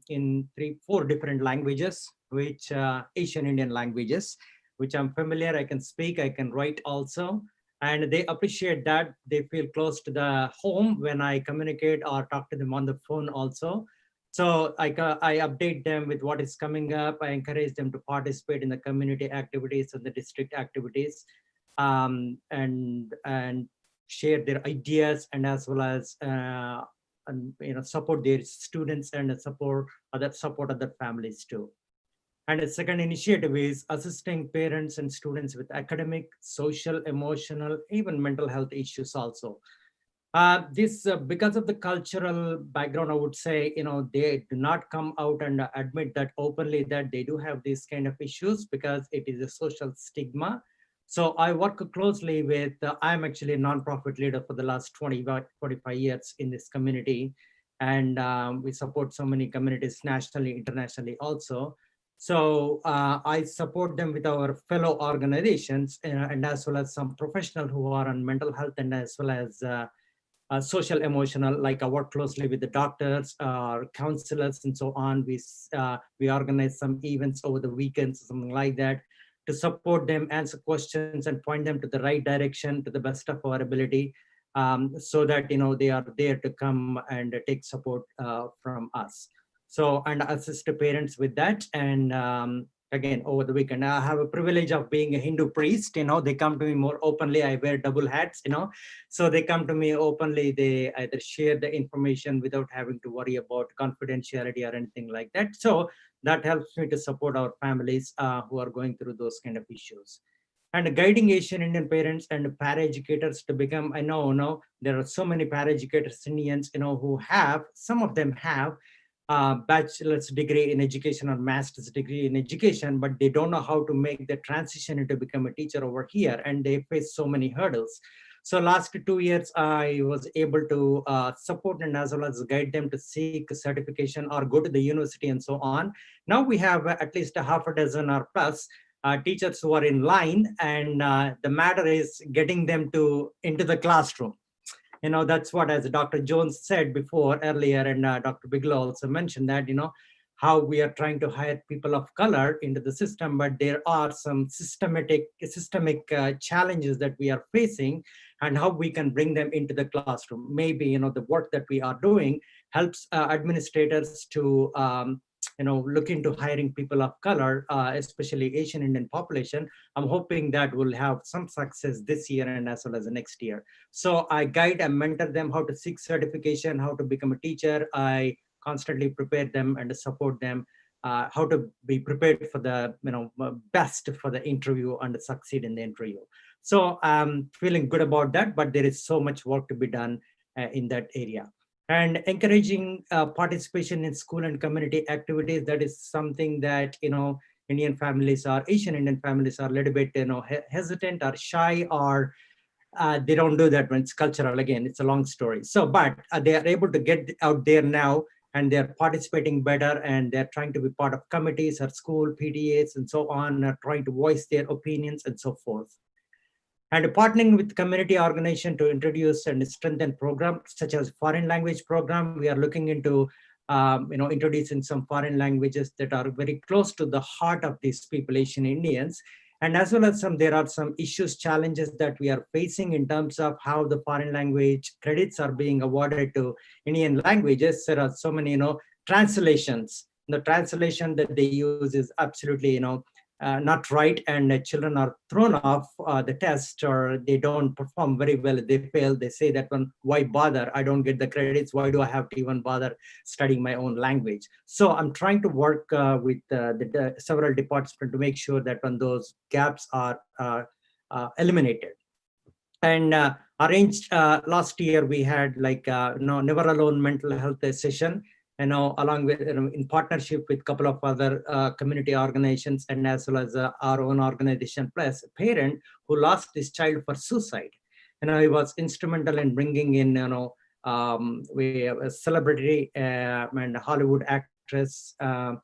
in 4 different languages, which Asian Indian languages, which I'm familiar. I can speak, I can write also. And they appreciate that. They feel close to the home when I communicate or talk to them on the phone also. So I update them with what is coming up. I encourage them to participate in the community activities and the district activities, and share their ideas, and as well as support their students and support other families too. And the second initiative is assisting parents and students with academic, social, emotional, even mental health issues also. This because of the cultural background, I would say, they do not come out and admit that openly that they do have these kind of issues, because it is a social stigma. So I work closely with, I'm actually a nonprofit leader for the last 45 years in this community. And we support so many communities nationally, internationally also. So I support them with our fellow organizations, and as well as some professionals who are on mental health, and as well as social emotional, like I work closely with the doctors, counselors, and so on. We organize some events over the weekends, something like that, to support them, answer questions, and point them to the right direction to the best of our ability, so that they are there to come and take support from us. So, and assist the parents with that. And again, over the weekend, I have a privilege of being a Hindu priest. They come to me more openly. I wear double hats. So they come to me openly. They either share the information without having to worry about confidentiality or anything like that. So that helps me to support our families who are going through those kind of issues. And guiding Asian Indian parents and paraeducators to become, I know there are so many paraeducators Indians, who have, some of them have bachelor's degree in education or master's degree in education, but they don't know how to make the transition into become a teacher over here, and they face so many hurdles. So last 2 years, I was able to support and as well as guide them to seek certification or go to the university and so on. Now we have at least a half a dozen or plus teachers who are in line, and the matter is getting them into the classroom. That's what, as Dr. Jones said before earlier, and Dr. Bigelow also mentioned that, how we are trying to hire people of color into the system, but there are some systemic challenges that we are facing, and how we can bring them into the classroom. Maybe, the work that we are doing helps administrators to look into hiring people of color, especially Asian Indian population. I'm hoping that will have some success this year and as well as the next year. So I guide and mentor them how to seek certification, how to become a teacher. I constantly prepare them and support them, how to be prepared for the best for the interview and succeed in the interview. So I'm feeling good about that, but there is so much work to be done in that area. And encouraging participation in school and community activities, that is something that Indian families or Asian Indian families are a little bit hesitant or shy, or they don't do that when it's cultural. Again, it's a long story. So, but they are able to get out there now, and they're participating better, and they're trying to be part of committees or school PTAs and so on, trying to voice their opinions and so forth. And partnering with community organization to introduce and strengthen programs such as foreign language program. We are looking into introducing some foreign languages that are very close to the heart of these people, Asian Indians. And as well as there are some issues, challenges that we are facing in terms of how the foreign language credits are being awarded to Indian languages. There are so many, translations. The translation that they use is absolutely, not right, and children are thrown off the test, or they don't perform very well. They fail. They say that one, why bother? I don't get the credits. Why do I have to even bother studying my own language? So I'm trying to work with the several departments to make sure that when those gaps are eliminated. And arranged last year, we had Never Alone mental health session, along with in partnership with a couple of other community organizations, and as well as our own organization, plus a parent who lost his child for suicide. He was instrumental in bringing in We have a celebrity and Hollywood actress, and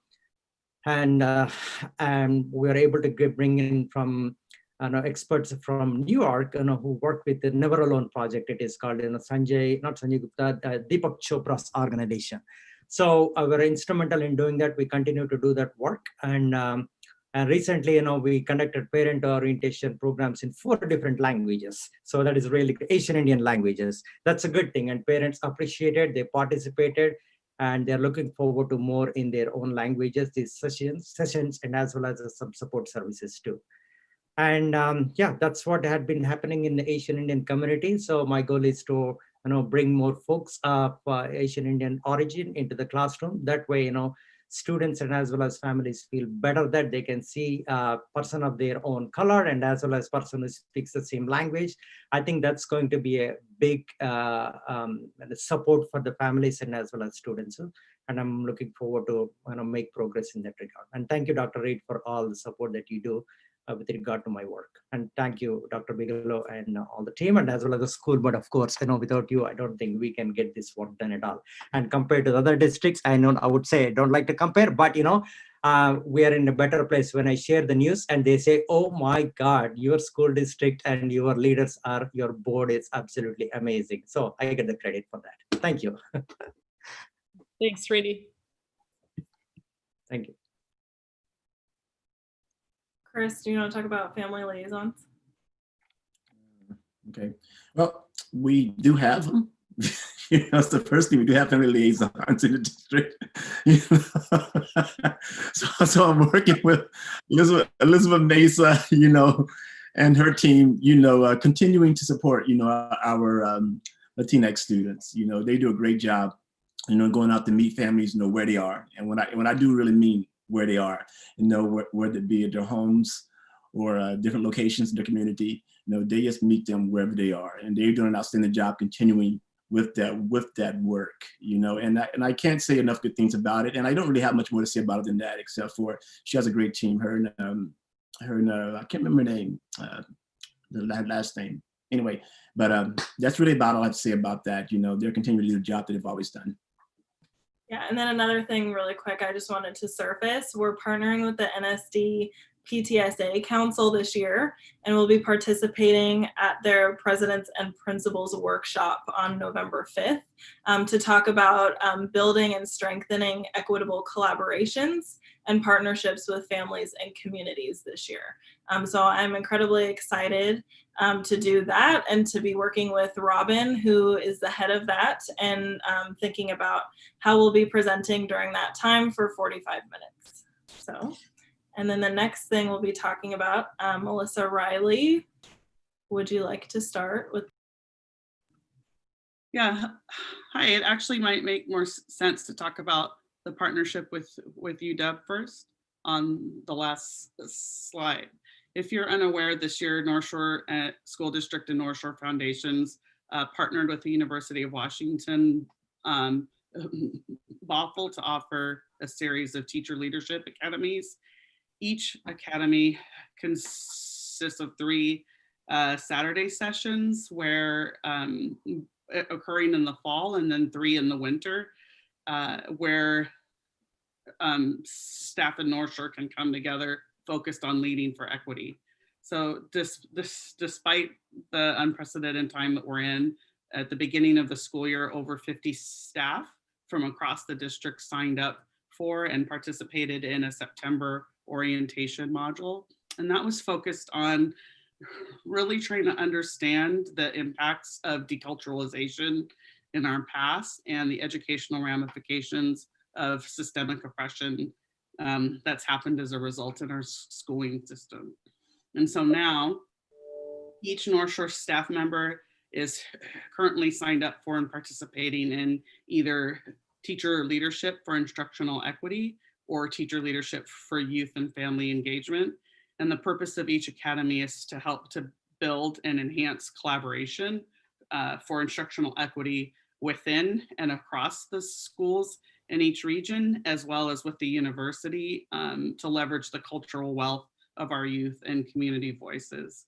we are able to bring in from experts from New York, who work with the Never Alone project. It is called, not Sanjay Gupta, Deepak Chopra's organization. So we're instrumental in doing that. We continue to do that work, and recently, we conducted parent orientation programs in 4 different languages. So that is really Asian Indian languages. That's a good thing, and parents appreciated. They participated, and they're looking forward to more in their own languages, these sessions, and as well as some support services too. And yeah, that's what had been happening in the Asian Indian community. So my goal is to bring more folks of Asian Indian origin into the classroom. That way, students and as well as families feel better that they can see a person of their own color and as well as person who speaks the same language. I think that's going to be a big support for the families and as well as students. And I'm looking forward to make progress in that regard. And thank you, Dr. Reed, for all the support that you do with regard to my work. And thank you, Dr. Bigelow and all the team, and as well as the school. But of course, without you, I don't think we can get this work done at all. And compared to the other districts, I would say I don't like to compare, but we are in a better place when I share the news and they say, oh my God, your school district and your leaders your board is absolutely amazing. So I get the credit for that. Thank you. Thanks, Srini. Thank you. Chris, do you want to talk about family liaisons? Okay. Well, we do have them. That's the first thing. We do have family liaisons in the district. So I'm working with Elizabeth Mesa, and her team, continuing to support, our Latinx students. They do a great job, going out to meet families, where they are. And when I do really mean where they are, whether it be at their homes or different locations in the community, they just meet them wherever they are, and they're doing an outstanding job continuing with that work, and I can't say enough good things about it, and I don't really have much more to say about it than that, except for she has a great team. Her and I can't remember her name, the last name. Anyway, but that's really about all I have to say about that. They're continuing to do the job that they've always done. Yeah, and then another thing really quick, I just wanted to surface, we're partnering with the NSD PTSA Council this year, and we'll be participating at their Presidents and Principals Workshop on November 5th to talk about building and strengthening equitable collaborations and partnerships with families and communities this year. So I'm incredibly excited to do that and to be working with Robin, who is the head of that, and thinking about how we'll be presenting during that time for 45 minutes. So, and then the next thing we'll be talking about, Melissa Riley, would you like to start with? Yeah, hi, it actually might make more sense to talk about the partnership with UW first on the last slide. If you're unaware, this year North Shore School District and North Shore Foundations partnered with the University of Washington Bothell to offer a series of teacher leadership academies. Each academy consists of 3 Saturday sessions where occurring in the fall, and then 3 in the winter, where staff in North Shore can come together focused on leading for equity. So despite the unprecedented time that we're in, at the beginning of the school year, over 50 staff from across the district signed up for and participated in a September orientation module. And that was focused on really trying to understand the impacts of deculturalization in our past and the educational ramifications of systemic oppression that's happened as a result in our schooling system. And so now each North Shore staff member is currently signed up for and participating in either teacher leadership for instructional equity or teacher leadership for youth and family engagement. And the purpose of each academy is to help to build and enhance collaboration for instructional equity within and across the schools in each region, as well as with the university, to leverage the cultural wealth of our youth and community voices.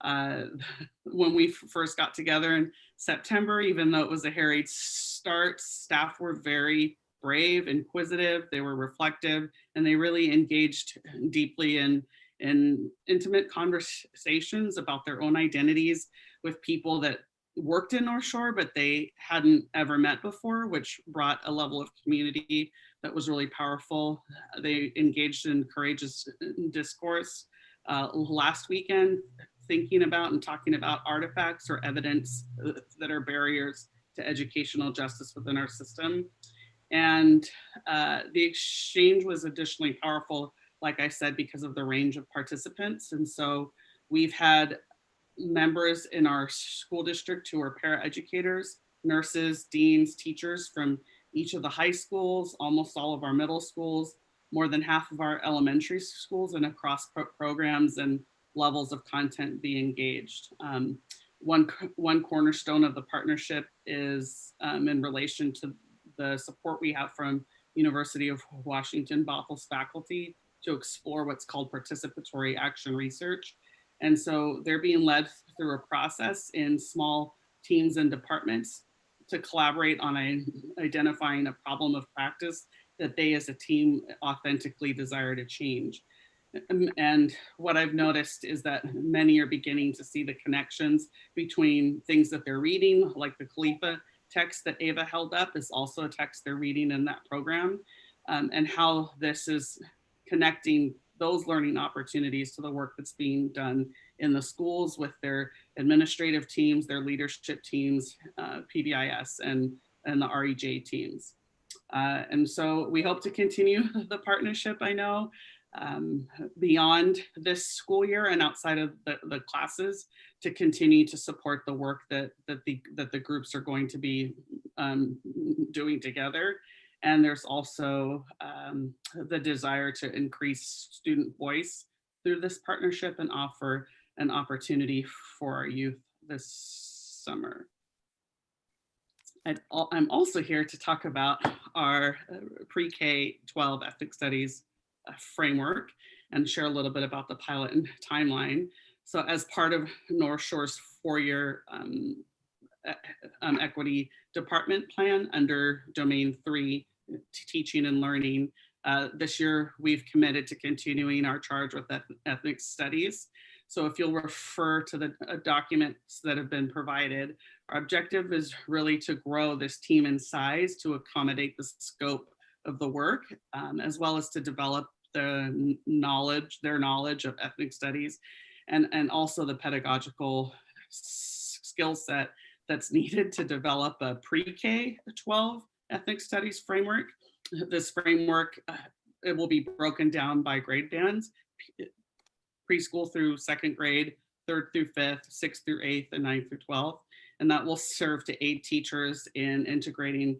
When we first got together in September, even though it was a harried start, staff were very brave, inquisitive, they were reflective, and they really engaged deeply in intimate conversations about their own identities with people that worked in North Shore, but they hadn't ever met before, which brought a level of community that was really powerful. They engaged in courageous discourse last weekend, thinking about and talking about artifacts or evidence that are barriers to educational justice within our system. And the exchange was additionally powerful, like I said, because of the range of participants. And so we've had members in our school district who are paraeducators, nurses, deans, teachers from each of the high schools, almost all of our middle schools, more than half of our elementary schools, and across programs and levels of content be engaged. One cornerstone of the partnership is in relation to the support we have from University of Washington Bothel's faculty to explore what's called participatory action research. And so they're being led through a process in small teams and departments to collaborate on identifying a problem of practice that they as a team authentically desire to change. And what I've noticed is that many are beginning to see the connections between things that they're reading, like the Khalifa text that Ava held up is also a text they're reading in that program, and how this is connecting those learning opportunities to the work that's being done in the schools with their administrative teams, their leadership teams, PBIS, and the REJ teams. And so we hope to continue the partnership, I know, beyond this school year and outside of the classes, to continue to support the work that the groups are going to be doing together. And there's also the desire to increase student voice through this partnership and offer an opportunity for our youth this summer. I'm also here to talk about our pre-K-12 ethnic studies framework and share a little bit about the pilot and timeline. So as part of North Shore's 4-year equity department plan under domain 3, teaching and learning, this year we've committed to continuing our charge with ethnic studies. So if you'll refer to the documents that have been provided, our objective is really to grow this team in size to accommodate the scope of the work, as well as to develop their knowledge of ethnic studies, and also the pedagogical skill set that's needed to develop a pre-K-12 ethnic studies framework. This framework, it will be broken down by grade bands, preschool through 2nd grade, 3rd through 5th, 6th through 8th, and 9th through 12th. And that will serve to aid teachers in integrating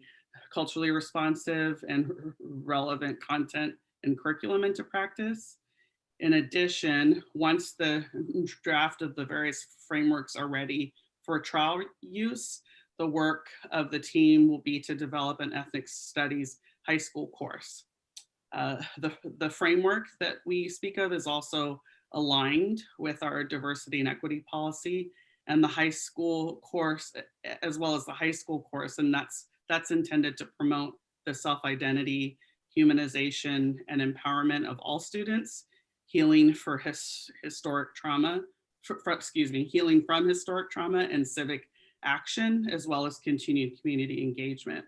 culturally responsive and relevant content and curriculum into practice. In addition, once the draft of the various frameworks are ready for trial use, the work of the team will be to develop an ethnic studies high school course. The framework that we speak of is also aligned with our diversity and equity policy and the high school course, as well as the high school course. And that's intended to promote the self-identity, humanization, and empowerment of all students, healing for historic trauma, healing from historic trauma and civic action, as well as continued community engagement.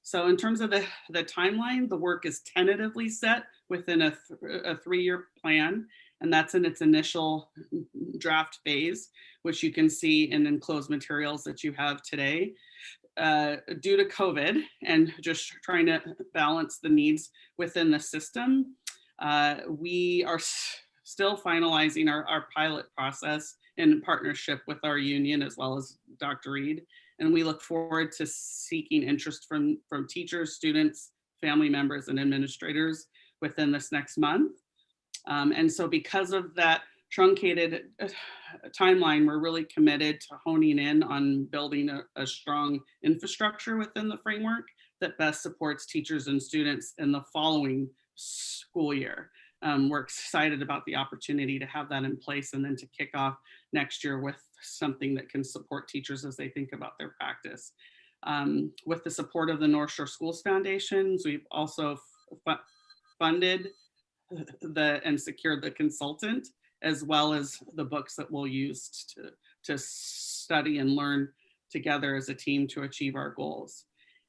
So in terms of the timeline, the work is tentatively set within a 3-year plan, and that's in its initial draft phase, which you can see in enclosed materials that you have today. Due to COVID and just trying to balance the needs within the system, we are still finalizing our pilot process in partnership with our union as well as Dr. Reed. And we look forward to seeking interest from teachers, students, family members, and administrators within this next month. And so because of that truncated timeline, we're really committed to honing in on building a strong infrastructure within the framework that best supports teachers and students in the following school year. we're excited about the opportunity to have that in place and then to kick off next year with something that can support teachers as they think about their practice. With the support of the North Shore Schools Foundations, we've also funded and secured the consultant, as well as the books that we'll use to study and learn together as a team to achieve our goals.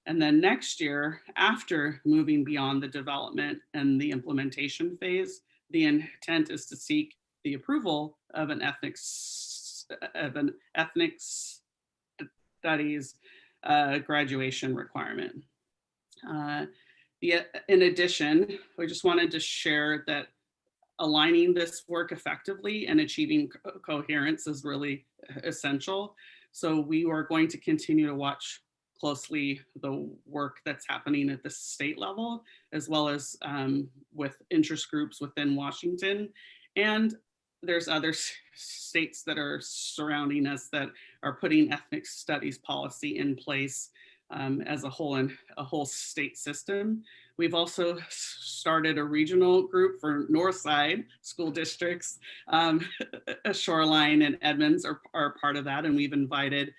And then next year, after moving beyond the development and the implementation phase, the intent is to seek the approval of an ethnic studies graduation requirement. In addition, we just wanted to share that aligning this work effectively and achieving coherence is really essential. So we are going to continue to watch closely the work that's happening at the state level, as well as with interest groups within Washington. And there's other states that are surrounding us that are putting ethnic studies policy in place as a whole state system. We've also started a regional group for Northside school districts. Shoreline and Edmonds are part of that, and we've invited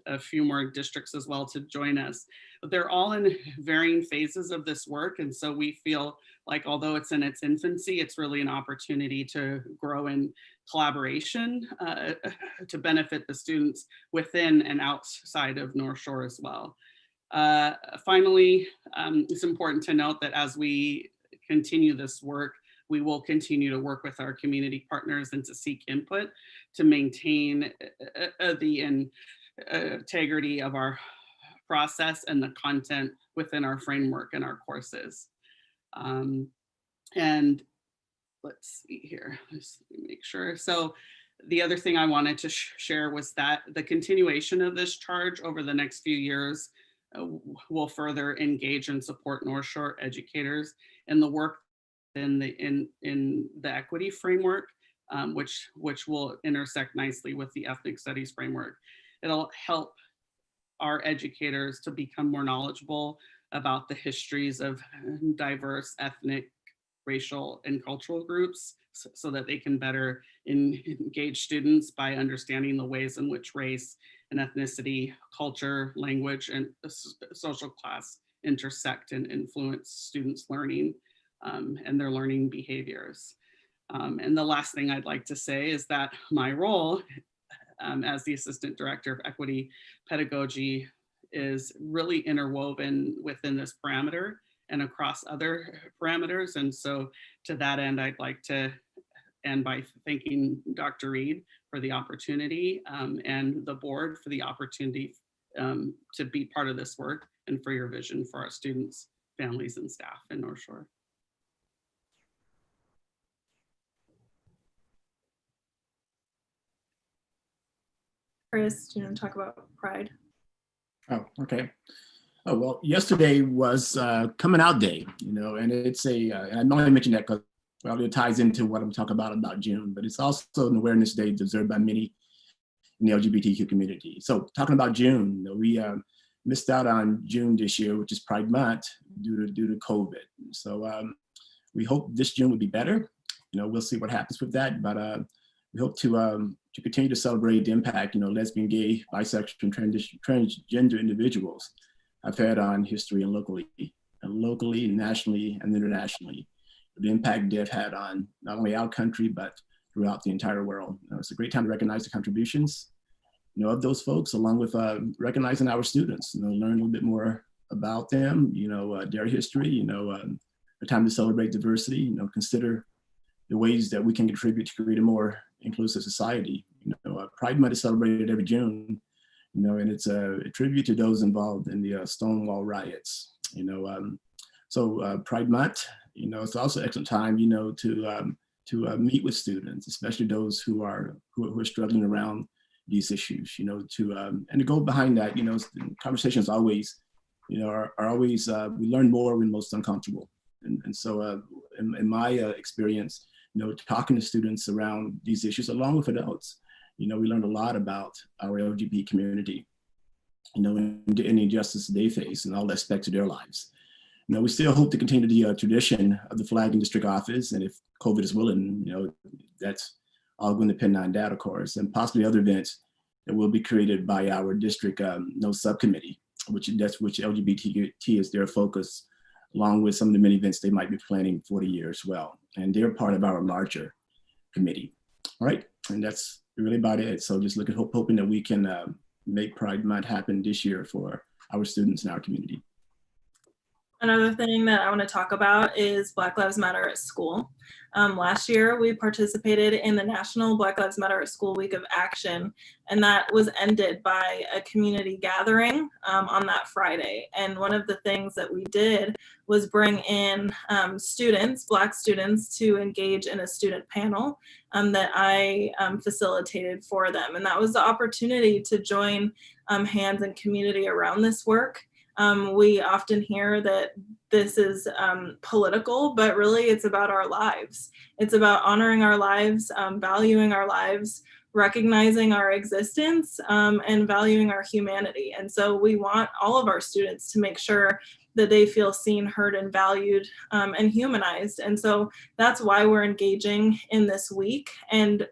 a few more districts as well to join us. But they're all in varying phases of this work, and so we feel like although it's in its infancy, it's really an opportunity to grow in collaboration to benefit the students within and outside of North Shore as well. Finally, it's important to note that as we continue this work, we will continue to work with our community partners and to seek input to maintain the integrity of our process and the content within our framework and our courses. And let's see here, just make sure. So the other thing I wanted to share was that the continuation of this charge over the next few years will further engage and support North Shore educators in the work in the equity framework, which will intersect nicely with the ethnic studies framework. It'll help our educators to become more knowledgeable about the histories of diverse ethnic, racial, and cultural groups so that they can better engage students by understanding the ways in which race and ethnicity, culture, language, and social class intersect and influence students' learning and their learning behaviors. And the last thing I'd like to say is that my role as the Assistant Director of Equity Pedagogy is really interwoven within this parameter and across other parameters. And so to that end, I'd like to end by thanking Dr. Reed for the opportunity and the board for the opportunity to be part of this work and for your vision for our students, families, and staff in North Shore. Chris, do you want to talk about Pride? Oh, okay. Oh, well, yesterday was Coming Out Day, and it's and I'm only mentioning that because, well, it ties into what I'm talking about June, but it's also an awareness day observed by many in the LGBTQ community. So talking about June, we missed out on June this year, which is Pride Month due to COVID. So we hope this June will be better. We'll see what happens with that, but we hope to continue to celebrate the impact, lesbian, gay, bisexual, and transgender individuals have had on history and locally, nationally, and internationally. The impact they've had on not only our country, but throughout the entire world. It's a great time to recognize the contributions, of those folks, along with recognizing our students, learn a little bit more about them, their history, a time to celebrate diversity, consider the ways that we can contribute to create a more inclusive society. Pride Month is celebrated every June, and it's a tribute to those involved in the Stonewall riots. So Pride Month, it's also an excellent time, to meet with students, especially those who are struggling around these issues. And to go behind that, conversations always, are always we learn more when most uncomfortable. And so in my experience, talking to students around these issues along with adults, we learned a lot about our LGBT community, and the injustice they face and all aspects of their lives. we still hope to continue the tradition of the flag in district office, and if COVID is willing, that's all going to depend on that, of course, and possibly other events that will be created by our district subcommittee, which LGBT is their focus, along with some of the many events they might be planning for the year as well. And they're part of our larger committee. All right, and that's really about it. So just hoping that we can make Pride Month happen this year for our students in our community. Another thing that I want to talk about is Black Lives Matter at School. Last year, we participated in the National Black Lives Matter at School Week of Action, and that was ended by a community gathering on that Friday. And one of the things that we did was bring in students, Black students, to engage in a student panel that I facilitated for them. And that was the opportunity to join hands and community around this work. We often hear that this is political, but really it's about our lives. It's about honoring our lives, valuing our lives, recognizing our existence, and valuing our humanity. And so we want all of our students to make sure that they feel seen, heard, and valued, and humanized. And so that's why we're engaging in this week. And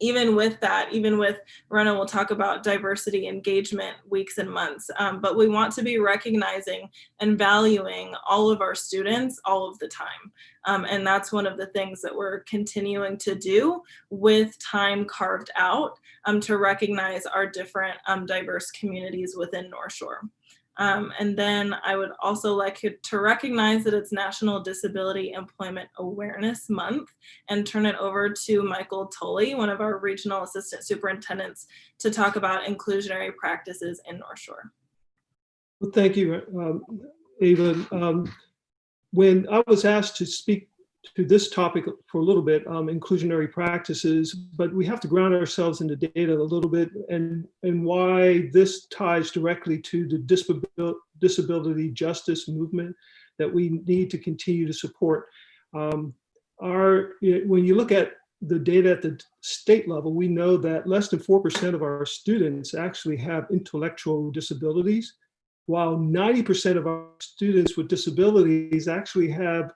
even with that, even with Rona, we'll talk about diversity engagement weeks and months, but we want to be recognizing and valuing all of our students all of the time. And that's one of the things that we're continuing to do with time carved out to recognize our different diverse communities within North Shore. And then I would also like to recognize that it's National Disability Employment Awareness Month, and turn it over to Michael Tully, one of our regional assistant superintendents, to talk about inclusionary practices in North Shore. Well, thank you, Ava. When I was asked to speak to this topic for a little bit, inclusionary practices, but we have to ground ourselves in the data a little bit, and why this ties directly to the disability justice movement that we need to continue to support. When you look at the data at the state level, we know that less than 4% of our students actually have intellectual disabilities, while 90% of our students with disabilities actually have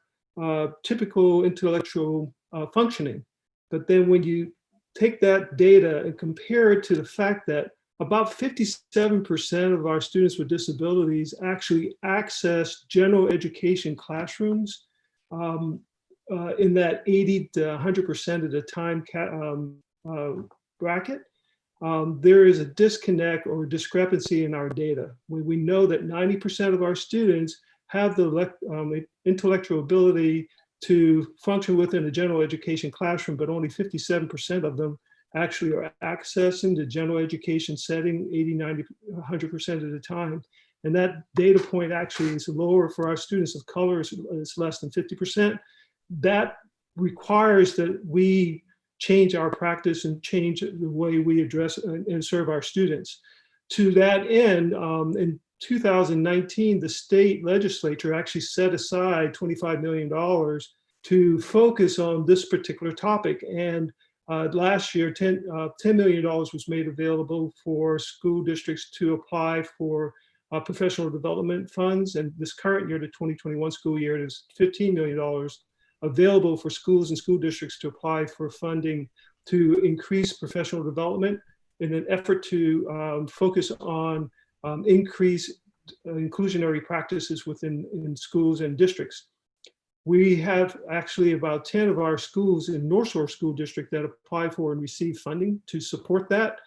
typical intellectual functioning. But then when you take that data and compare it to the fact that about 57% of our students with disabilities actually access general education classrooms in that 80 to 100% of the time bracket, there is a disconnect or discrepancy in our data. We know that 90% of our students have the intellectual ability to function within a general education classroom, but only 57% of them actually are accessing the general education setting 80, 90, 100% of the time. And that data point actually is lower for our students of color, it's less than 50%. That requires that we change our practice and change the way we address and serve our students. To that end, in 2019, the state legislature actually set aside $25 million to focus on this particular topic. And last year, $10 million was made available for school districts to apply for professional development funds. And this current year, the 2021 school year, there's $15 million available for schools and school districts to apply for funding to increase professional development in an effort to focus on increase inclusionary practices within schools and districts. We have actually about 10 of our schools in North Shore School District that apply for and receive funding to support that.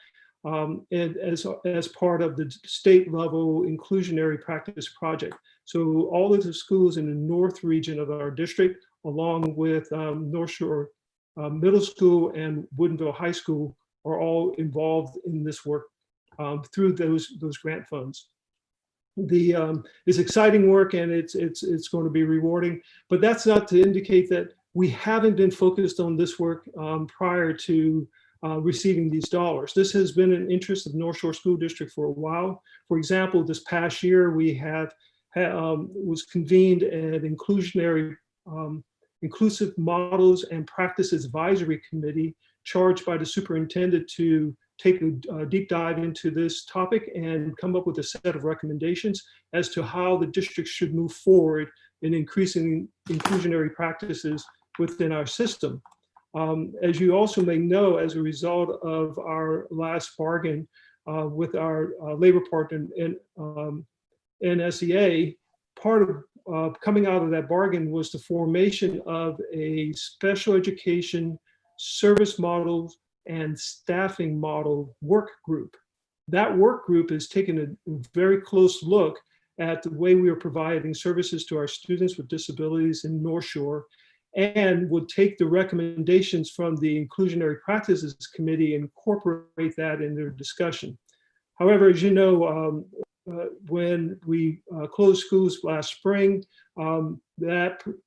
And as part of the state level inclusionary practice project. So all of the schools in the north region of our district, along with North Shore Middle School and Woodinville High School, are all involved in this work through those grant funds. It's exciting work, and it's going to be rewarding, but that's not to indicate that we haven't been focused on this work prior to receiving these dollars. This has been an interest of North Shore School District for a while. For example, this past year we was convened an inclusive models and practices advisory committee charged by the superintendent to take a deep dive into this topic and come up with a set of recommendations as to how the district should move forward in increasing inclusionary practices within our system. As you also may know, as a result of our last bargain with our labor partner in NSEA, part of coming out of that bargain was the formation of a special education service model and staffing model work group. That work group has taken a very close look at the way we are providing services to our students with disabilities in North Shore, and would take the recommendations from the Inclusionary Practices Committee and incorporate that in their discussion. However, as you know, when we closed schools last spring,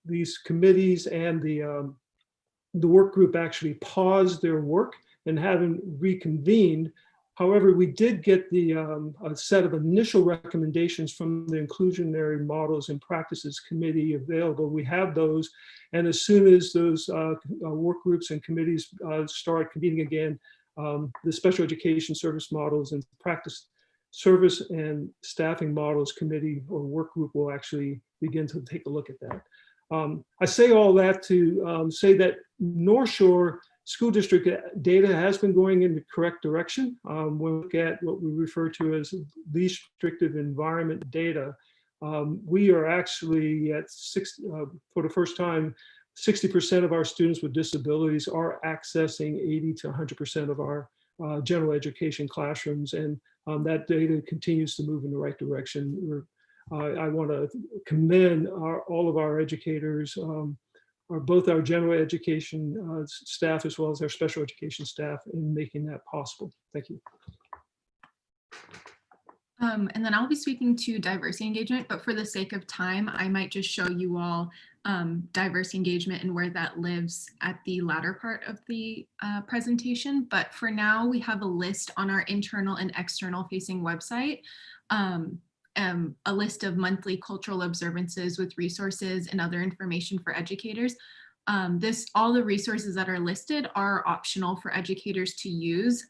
these committees and the work group actually paused their work and haven't reconvened. However, we did get a set of initial recommendations from the Inclusionary Models and Practices Committee available. We have those, and as soon as those work groups and committees start convening again, the Special Education Service Models and Practice Service and Staffing Models Committee or work group will actually begin to take a look at that. I say all that to say that North Shore School District data has been going in the correct direction. When we look at what we refer to as least restrictive environment data, we are actually at for the first time, 60% of our students with disabilities are accessing 80 to 100% of our general education classrooms, and that data continues to move in the right direction. I want to commend all of our educators, both our general education staff as well as our special education staff in making that possible. Thank you. And then I'll be speaking to diversity engagement, but for the sake of time, I might just show you all diversity engagement and where that lives at the latter part of the presentation. But for now, we have a list on our internal and external facing website, a list of monthly cultural observances with resources and other information for educators. All the resources that are listed are optional for educators to use.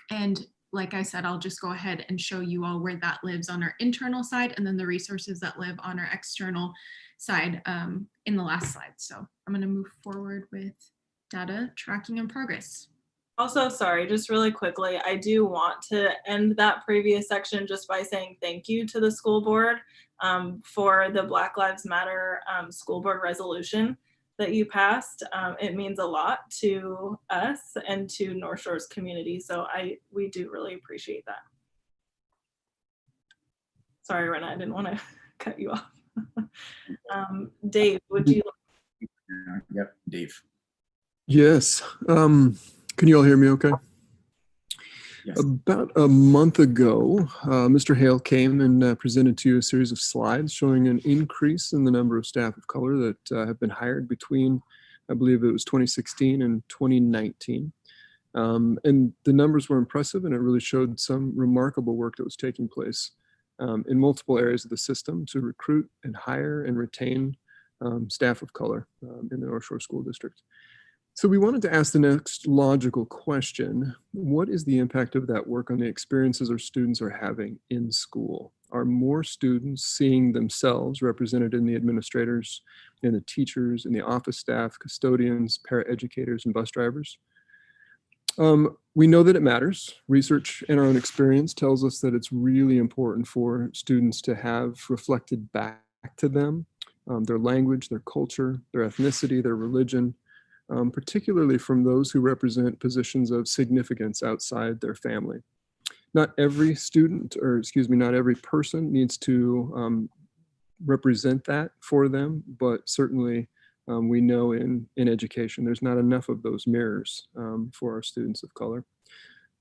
And like I said, I'll just go ahead and show you all where that lives on our internal side, and then the resources that live on our external side in the last slide. So I'm going to move forward with data tracking and progress. Also, sorry, just really quickly, I do want to end that previous section just by saying thank you to the school board for the Black Lives Matter school board resolution that you passed. It means a lot to us and to North Shore's community. So we do really appreciate that. Sorry, Rena, I didn't want to cut you off. Dave, would you? Yep, Dave. Yes. Can you all hear me okay? Yes. About a month ago, Mr. Hale came and presented to you a series of slides showing an increase in the number of staff of color that have been hired between, I believe it was 2016 and 2019. And the numbers were impressive, and it really showed some remarkable work that was taking place in multiple areas of the system to recruit and hire and retain staff of color in the North Shore School District. So we wanted to ask the next logical question: what is the impact of that work on the experiences our students are having in school? Are more students seeing themselves represented in the administrators, in the teachers, in the office staff, custodians, paraeducators, and bus drivers? We know that it matters. Research and our own experience tells us that it's really important for students to have reflected back to them their language, their culture, their ethnicity, their religion, particularly from those who represent positions of significance outside their family. Not every student, or excuse me, not every person needs to represent that for them, but certainly we know in education there's not enough of those mirrors for our students of color.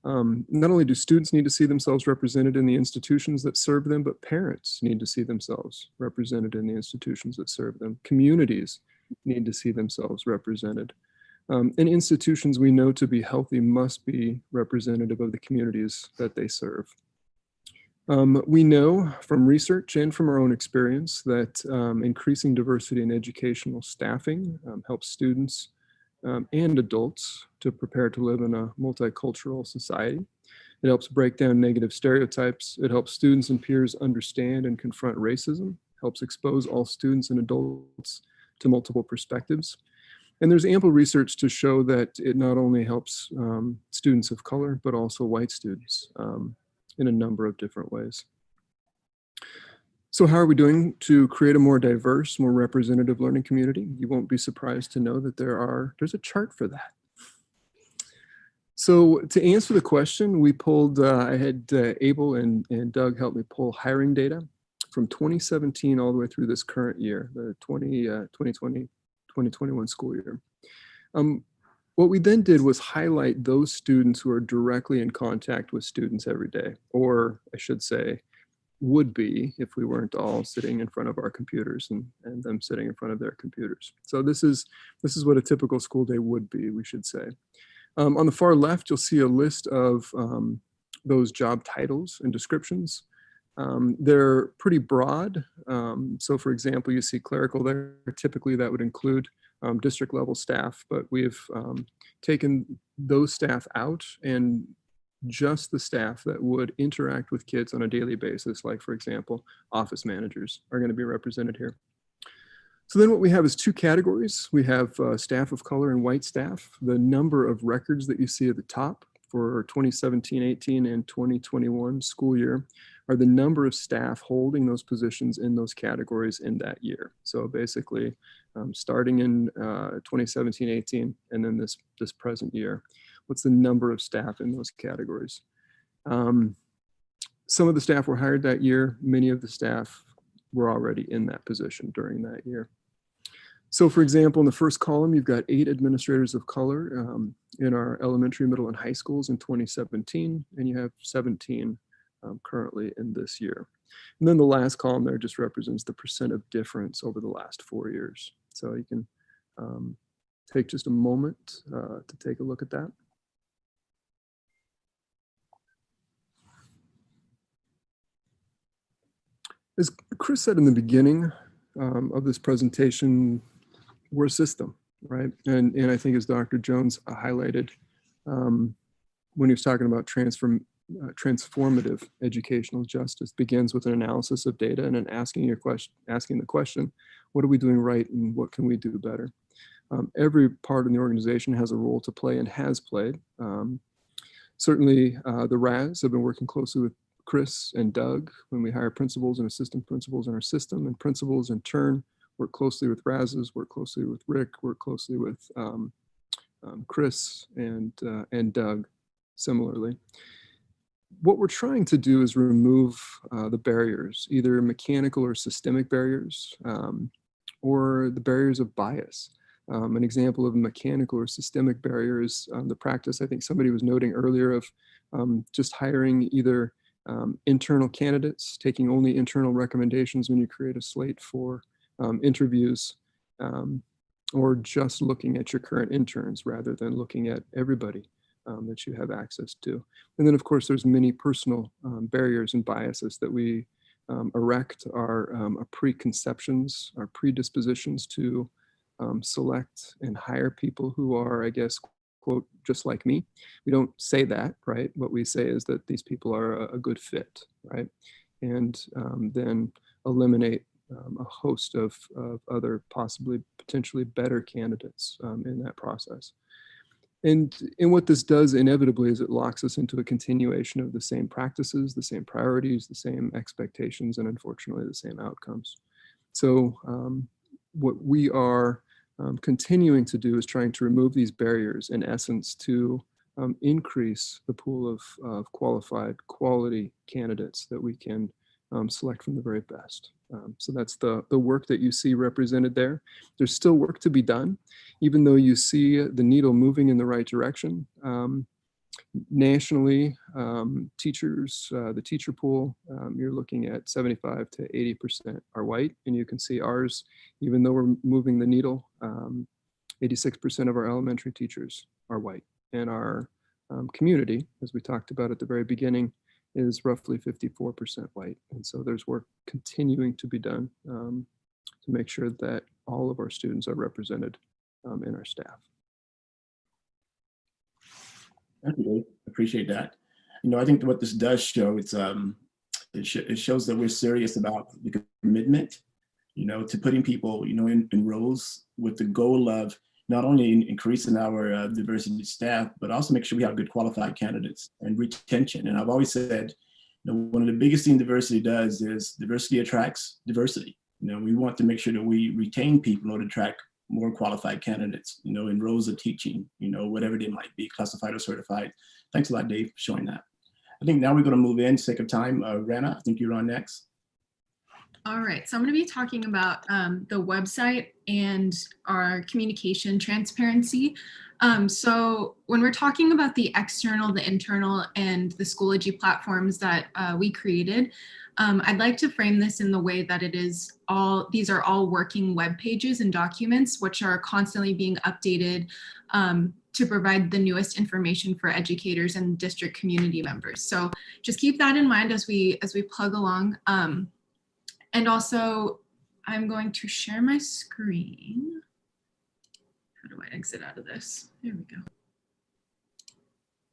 Not only do students need to see themselves represented in the institutions that serve them, but parents need to see themselves represented in the institutions that serve them. Communities need to see themselves represented. And institutions we know to be healthy must be representative of the communities that they serve. We know from research and from our own experience that increasing diversity in educational staffing helps students and adults to prepare to live in a multicultural society. It helps break down negative stereotypes. It helps students and peers understand and confront racism, helps expose all students and adults to multiple perspectives. And there's ample research to show that it not only helps students of color, but also white students in a number of different ways. So how are we doing to create a more diverse, more representative learning community? You won't be surprised to know that there's a chart for that. So to answer the question, we pulled, I had Abel and Doug help me pull hiring data from 2017 all the way through this current year, the 2020-2021 school year. What we then did was highlight those students who are directly in contact with students every day, or I should say, would be if we weren't all sitting in front of our computers and them sitting in front of their computers. So this is what a typical school day would be, we should say. On the far left, you'll see a list of those job titles and descriptions. They're pretty broad. So for example, you see clerical there. Typically that would include district level staff, but we've taken those staff out and just the staff that would interact with kids on a daily basis, like for example, office managers are going to be represented here. So then what we have is two categories. We have staff of color and white staff. The number of records that you see at the top for 2017-18 and 2021 school year are the number of staff holding those positions in those categories in that year. So basically starting in 2017-18 and then this present year, what's the number of staff in those categories? Some of the staff were hired that year. Many of the staff were already in that position during that year. So for example, in the first column, you've got 8 administrators of color in our elementary, middle, and high schools in 2017, and you have 17 currently in this year. And then the last column there just represents the percent of difference over the last 4 years. So you can take just a moment to take a look at that. As Chris said in the beginning of this presentation, we're a system, right? And I think as Dr. Jones highlighted when he was talking about transformative educational justice, begins with an analysis of data and then asking the question, what are we doing right and what can we do better? Every part of the organization has a role to play and has played. Certainly the RAS have been working closely with Chris and Doug when we hire principals and assistant principals in our system, and principals in turn work closely with RASs, work closely with Rick, work closely with Chris and Doug similarly. What we're trying to do is remove the barriers, either mechanical or systemic barriers, or the barriers of bias. An example of a mechanical or systemic barrier is the practice I think somebody was noting earlier of just hiring either internal candidates, taking only internal recommendations when you create a slate for interviews, or just looking at your current interns rather than looking at everybody that you have access to. And then of course there's many personal barriers and biases that we erect, our preconceptions, our predispositions to select and hire people who are, I guess, quote, just like me. We don't say that, right? What we say is that these people are a good fit, right? And then eliminate a host of other possibly potentially better candidates in that process. And what this does inevitably is it locks us into a continuation of the same practices, the same priorities, the same expectations, and unfortunately the same outcomes. So what we are continuing to do is trying to remove these barriers in essence to increase the pool of qualified quality candidates that we can select from the very best. So that's the work that you see represented there. There's still work to be done, even though you see the needle moving in the right direction. Nationally, teachers, the teacher pool, you're looking at 75 to 80% are white, and you can see ours, even though we're moving the needle, 86% of our elementary teachers are white, and our community, as we talked about at the very beginning, is roughly 54% white. And so there's work continuing to be done to make sure that all of our students are represented in our staff. Thank you, Dave. Appreciate that. You know, I think what this does show, it shows that we're serious about the commitment, you know, to putting people, you know, in roles with the goal of not only increasing our diversity staff, but also make sure we have good qualified candidates and retention. And I've always said, you know, one of the biggest things diversity does is diversity attracts diversity. You know, we want to make sure that we retain people or to attract more qualified candidates, you know, in roles of teaching, you know, whatever they might be, classified or certified. Thanks a lot, Dave, for showing that. I think now we're going to move in, sake of time. Rana, I think you're on next. All right, so I'm going to be talking about the website and our communication transparency. So when we're talking about the external, the internal, and the Schoology platforms that we created, I'd like to frame this in the way that these are all working web pages and documents, which are constantly being updated to provide the newest information for educators and district community members. So just keep that in mind as we plug along. And also, I'm going to share my screen. How do I exit out of this? There we go.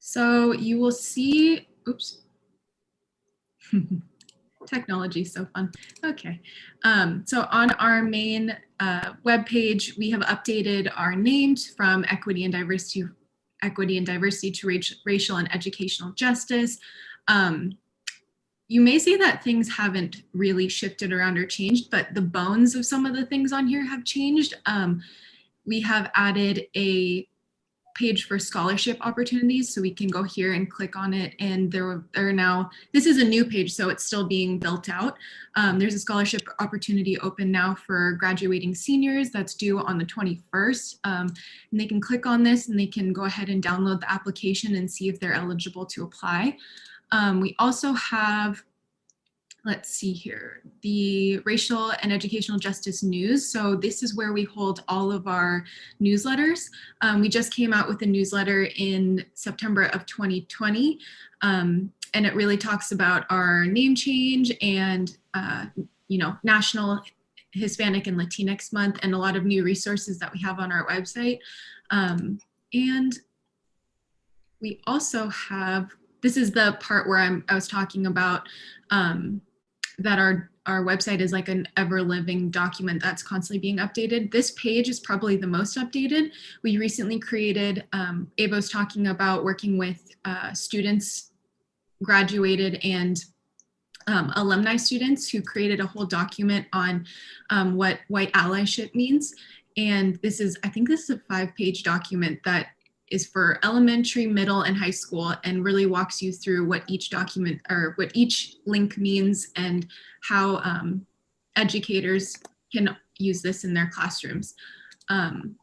So you will see, oops. Technology is so fun. Okay. So on our main webpage, we have updated our names from equity and diversity to racial and educational justice. You may see that things haven't really shifted around or changed, but the bones of some of the things on here have changed. We have added a page for scholarship opportunities, so we can go here and click on it, and there are now, this is a new page, so it's still being built out. There's a scholarship opportunity open now for graduating seniors that's due on the 21st, and they can click on this and they can go ahead and download the application and see if they're eligible to apply. We also have, let's see here, the Racial and Educational Justice News. So this is where we hold all of our newsletters. We just came out with a newsletter in September of 2020, and it really talks about our name change and, you know, National Hispanic and Latinx Month, and a lot of new resources that we have on our website. And we also have, this is the part where I was talking about that our website is like an ever-living document that's constantly being updated. This page is probably the most updated. We recently created, Ava was talking about working with students, graduated and alumni students who created a whole document on what white allyship means. And this is, I think this is a 5-page document that is for elementary, middle, and high school, and really walks you through what each document or what each link means and how educators can use this in their classrooms. And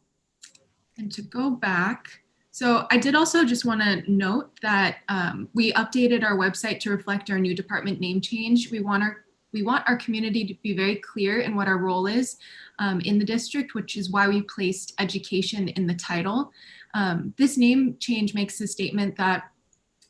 to go back, so I did also just want to note that we updated our website to reflect our new department name change. We want our community to be very clear in what our role is in the district, which is why we placed education in the title. This name change makes a statement that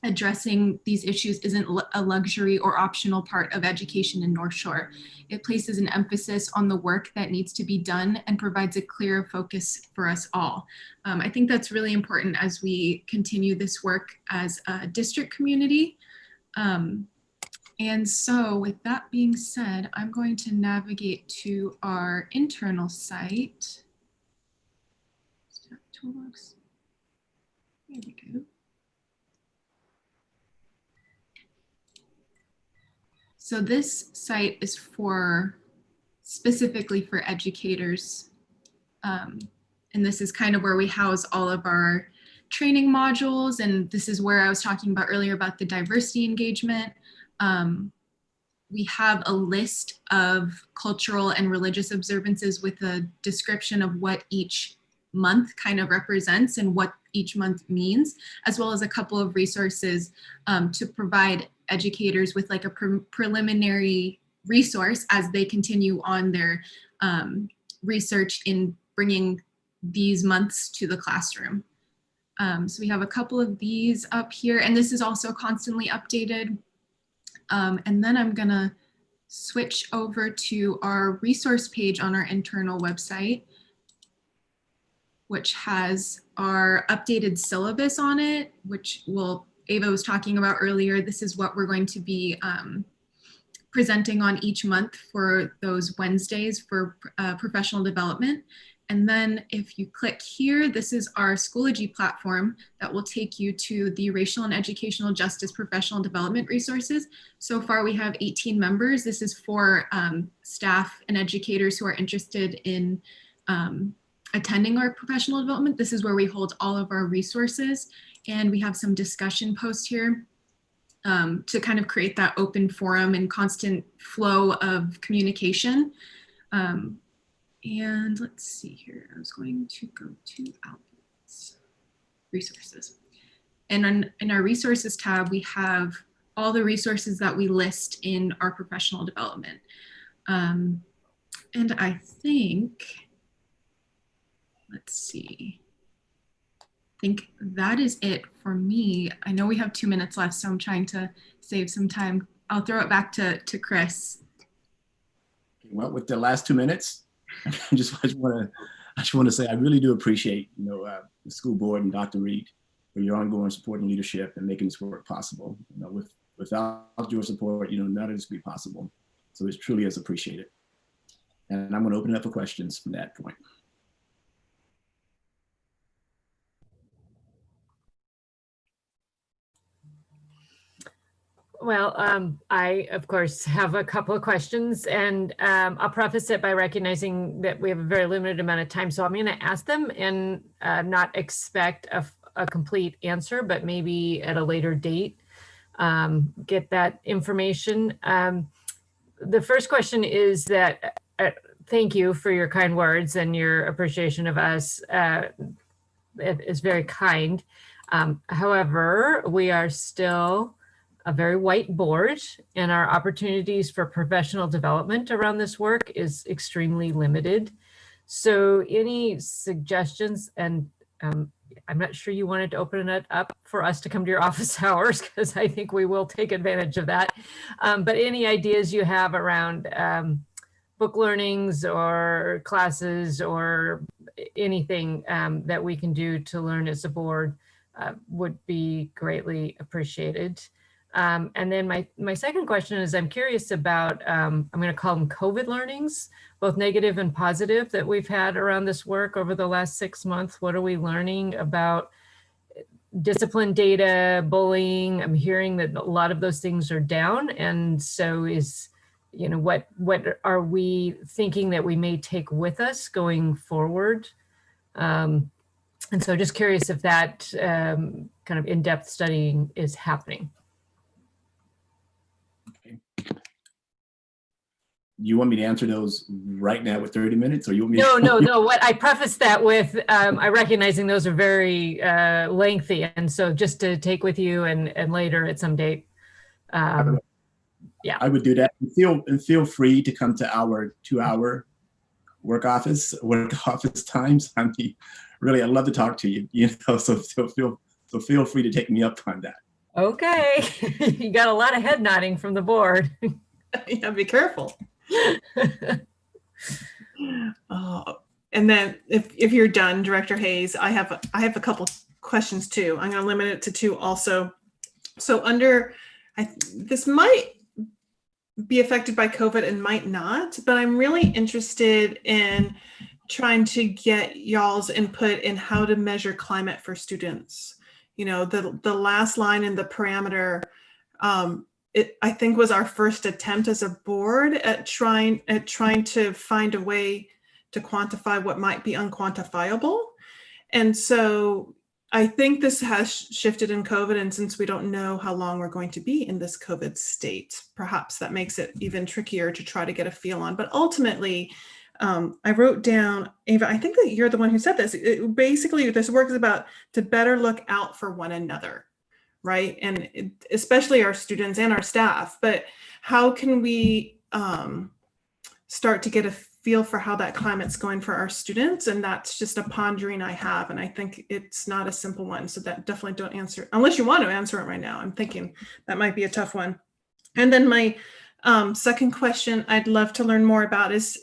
addressing these issues isn't a luxury or optional part of education in North Shore. It places an emphasis on the work that needs to be done and provides a clear focus for us all. I think that's really important as we continue this work as a district community. And so with that being said, I'm going to navigate to our internal site. Toolbox. There we go. So this site is specifically for educators. And this is kind of where we house all of our training modules. And this is where I was talking about earlier about the diversity engagement. We have a list of cultural and religious observances with a description of what each month kind of represents and what each month means, as well as a couple of resources to provide educators with like a preliminary resource as they continue on their research in bringing these months to the classroom. So we have a couple of these up here, and this is also constantly updated. And then I'm gonna switch over to our resource page on our internal website. which has our updated syllabus on it, which Ava was talking about earlier. This is what we're going to be presenting on each month for those Wednesdays for professional development. And then if you click here, this is our Schoology platform that will take you to the Racial and Educational Justice Professional Development resources. So far we have 18 members. This is for staff and educators who are interested in attending our professional development. This is where we hold all of our resources, and we have some discussion posts here to kind of create that open forum and constant flow of communication. And let's see here, I was going to go to Albert's resources. And in our resources tab, we have all the resources that we list in our professional development. And I think, let's see, I think that is it for me. I know we have 2 minutes left, so I'm trying to save some time. I'll throw it back to Chris. Well, with the last 2 minutes, I just want to say I really do appreciate the school board and Dr. Reed for your ongoing support and leadership and making this work possible. Without your support, none of this would be possible. So it truly is appreciated. And I'm going to open it up for questions from that point. Well, I, of course, have a couple of questions, and I'll preface it by recognizing that we have a very limited amount of time. So I'm going to ask them and not expect a complete answer, but maybe at a later date, get that information. The first question is that, thank you for your kind words and your appreciation of us. It is very kind. However, we are still a very white board, and our opportunities for professional development around this work is extremely limited. So any suggestions, and I'm not sure you wanted to open it up for us to come to your office hours, because I think we will take advantage of that. But any ideas you have around book learnings or classes or anything that we can do to learn as a board would be greatly appreciated. And then my second question is, I'm curious about, I'm going to call them COVID learnings, both negative and positive, that we've had around this work over the last 6 months. What are we learning about discipline data, bullying? I'm hearing that a lot of those things are down. And so what are we thinking that we may take with us going forward? And so just curious if that kind of in-depth studying is happening. You want me to answer those right now with 30 minutes, or you want me No. What I prefaced that with, I recognizing those are very lengthy, and so just to take with you and later at some date. Yeah, I would do that. And feel free to come to our 2-hour work office times. I mean, really, I'd love to talk to you. So feel free to take me up on that. Okay, you got a lot of head nodding from the board. Yeah, be careful. And then if you're done, Director Hayes, I have a couple questions too. I'm going to limit it to 2 also. So this might be affected by COVID and might not, but I'm really interested in trying to get y'all's input in how to measure climate for students. The last line in the parameter, I think was our first attempt as a board at trying to find a way to quantify what might be unquantifiable. And so I think this has shifted in COVID, and since we don't know how long we're going to be in this COVID state, perhaps that makes it even trickier to try to get a feel on. But ultimately, I wrote down, Ava, I think that you're the one who said this. Basically, this work is about to better look out for one another, right? And especially our students and our staff. But how can we start to get a feel for how that climate's going for our students? And that's just a pondering I have. And I think it's not a simple one. So that definitely don't answer, unless you want to answer it right now. I'm thinking that might be a tough one. And then my second question I'd love to learn more about is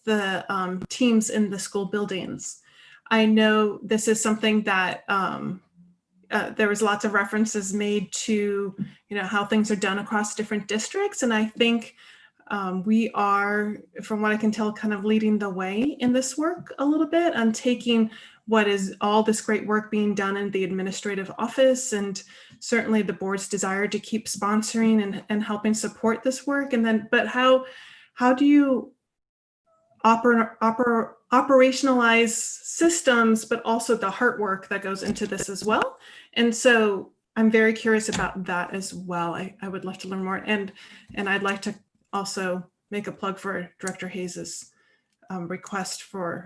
the teams in the school buildings. I know this is something that there was lots of references made to, how things are done across different districts. And I think we are, from what I can tell, kind of leading the way in this work a little bit on taking what is all this great work being done in the administrative office, and certainly the board's desire to keep sponsoring and helping support this work. And then, but how do you operationalize systems, but also the heart work that goes into this as well? And so I'm very curious about that as well. I would love to learn more. And I'd like to also make a plug for Director Hayes's request for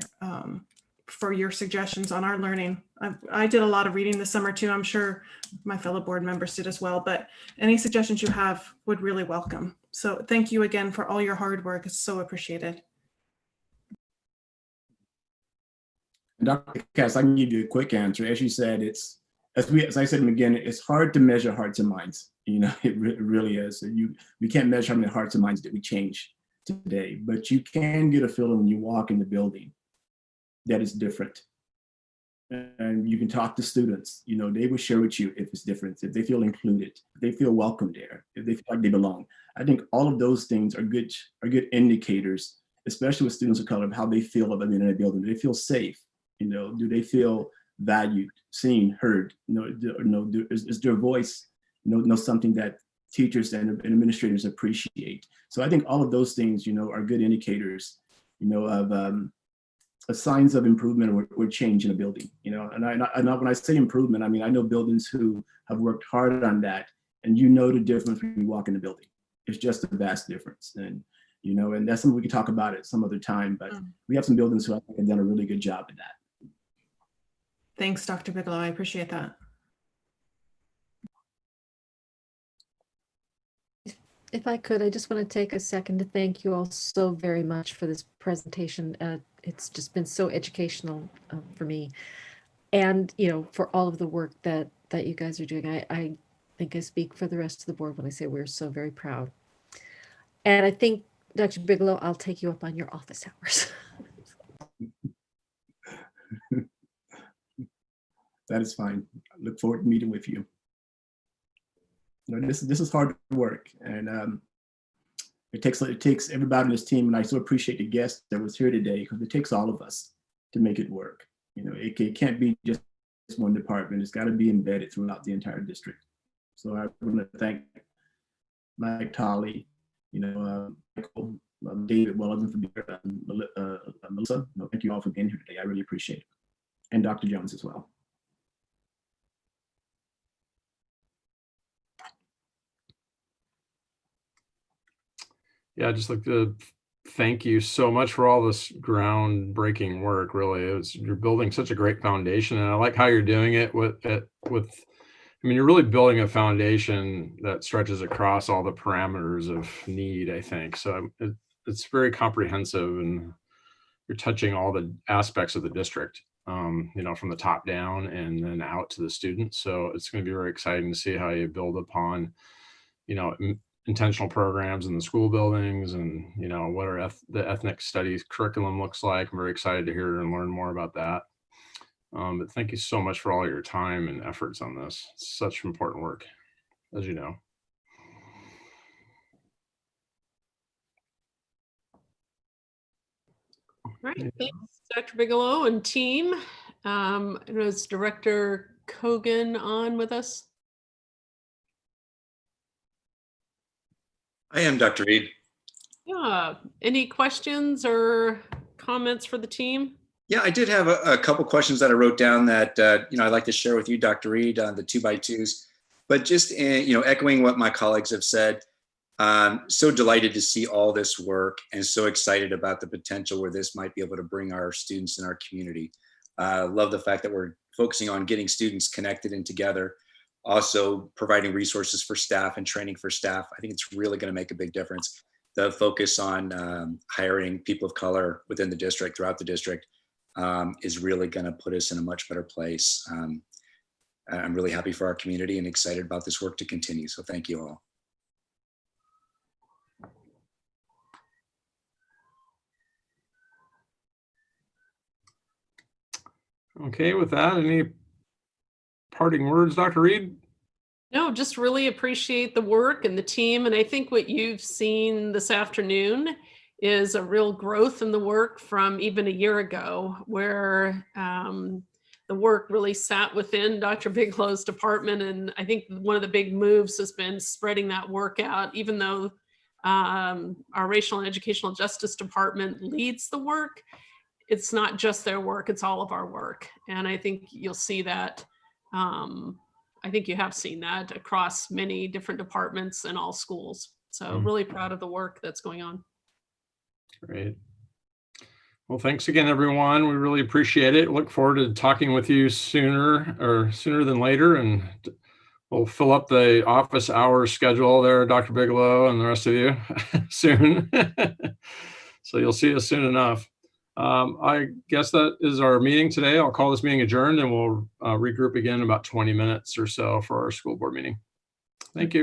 your suggestions on our learning. I did a lot of reading this summer too. I'm sure my fellow board members did as well, but any suggestions you have would really welcome. So thank you again for all your hard work. It's so appreciated. Dr. Cass, I can give you a quick answer. As you said, it's, as I said in the beginning, it's hard to measure hearts and minds. It really is. We can't measure how many hearts and minds that we change today, but you can get a feeling when you walk in the building that is different. And you can talk to students, they will share with you if it's different, if they feel included, if they feel welcome there, if they feel like they belong. I think all of those things are good indicators, especially with students of color, of how they feel about being in a building. Do they feel safe? Do they feel valued, seen, heard? Is their voice something that teachers and administrators appreciate? So I think all of those things, are good indicators, of signs of improvement or change in a building. And when I say improvement, I mean, I know buildings who have worked hard on that, and the difference when you walk in the building. It's just a vast difference. And and that's something we can talk about at some other time, but we have some buildings who I think have done a really good job at that. Thanks, Dr. Bigelow. I appreciate that. If I could, I just want to take a second to thank you all so very much for this presentation. It's just been so educational for me, and for all of the work that you guys are doing. I think I speak for the rest of the board when I say we're so very proud. And I think, Dr. Bigelow, I'll take you up on your office hours. That is fine. I look forward to meeting with you. This is hard work, and it takes everybody on this team, and I so appreciate the guest that was here today, because it takes all of us to make it work. It can't be just one department. It's got to be embedded throughout the entire district. So I want to thank Mike Tolley, Michael, David Wellington for being here, Melissa. Thank you all for being here today. I really appreciate it, and Dr. Jones as well. Yeah, just like to thank you so much for all this groundbreaking work. Really, you're building such a great foundation, and I like how you're doing it with. I mean, you're really building a foundation that stretches across all the parameters of need, I think. So it's very comprehensive, and you're touching all the aspects of the district, from the top down and then out to the students. So it's going to be very exciting to see how you build upon, intentional programs in the school buildings, and what the ethnic studies curriculum looks like. I'm very excited to hear and learn more about that. But thank you so much for all your time and efforts on this. It's such important work, as you know. All right, thanks, Dr. Bigelow and team. Is Director Kogan on with us? I am, Dr. Reed. Yeah, any questions or comments for the team? Yeah, I did have a couple questions that I wrote down that I'd like to share with you, Dr. Reed, on the 2x2s. But just echoing what my colleagues have said, so delighted to see all this work, and so excited about the potential where this might be able to bring our students in our community. Love the fact that we're focusing on getting students connected and together. Also providing resources for staff and training for staff. I think it's really going to make a big difference. The focus on hiring people of color within the district, throughout the district, is really going to put us in a much better place. I'm really happy for our community and excited about this work to continue. So thank you all. Okay, with that, any parting words, Dr. Reed? No, just really appreciate the work and the team. And I think what you've seen this afternoon is a real growth in the work from even a year ago, where the work really sat within Dr. Bigelow's department. And I think one of the big moves has been spreading that work out, even though our Racial and Educational Justice Department leads the work. It's not just their work, it's all of our work. And I think you'll see that. I think you have seen that across many different departments and all schools. So really proud of the work that's going on. Great. Well, thanks again, everyone. We really appreciate it. Look forward to talking with you sooner than later. And we'll fill up the office hours schedule there, Dr. Bigelow and the rest of you soon. So you'll see us soon enough. I guess that is our meeting today. I'll call this meeting adjourned, and we'll regroup again in about 20 minutes or so for our school board meeting. Thank you.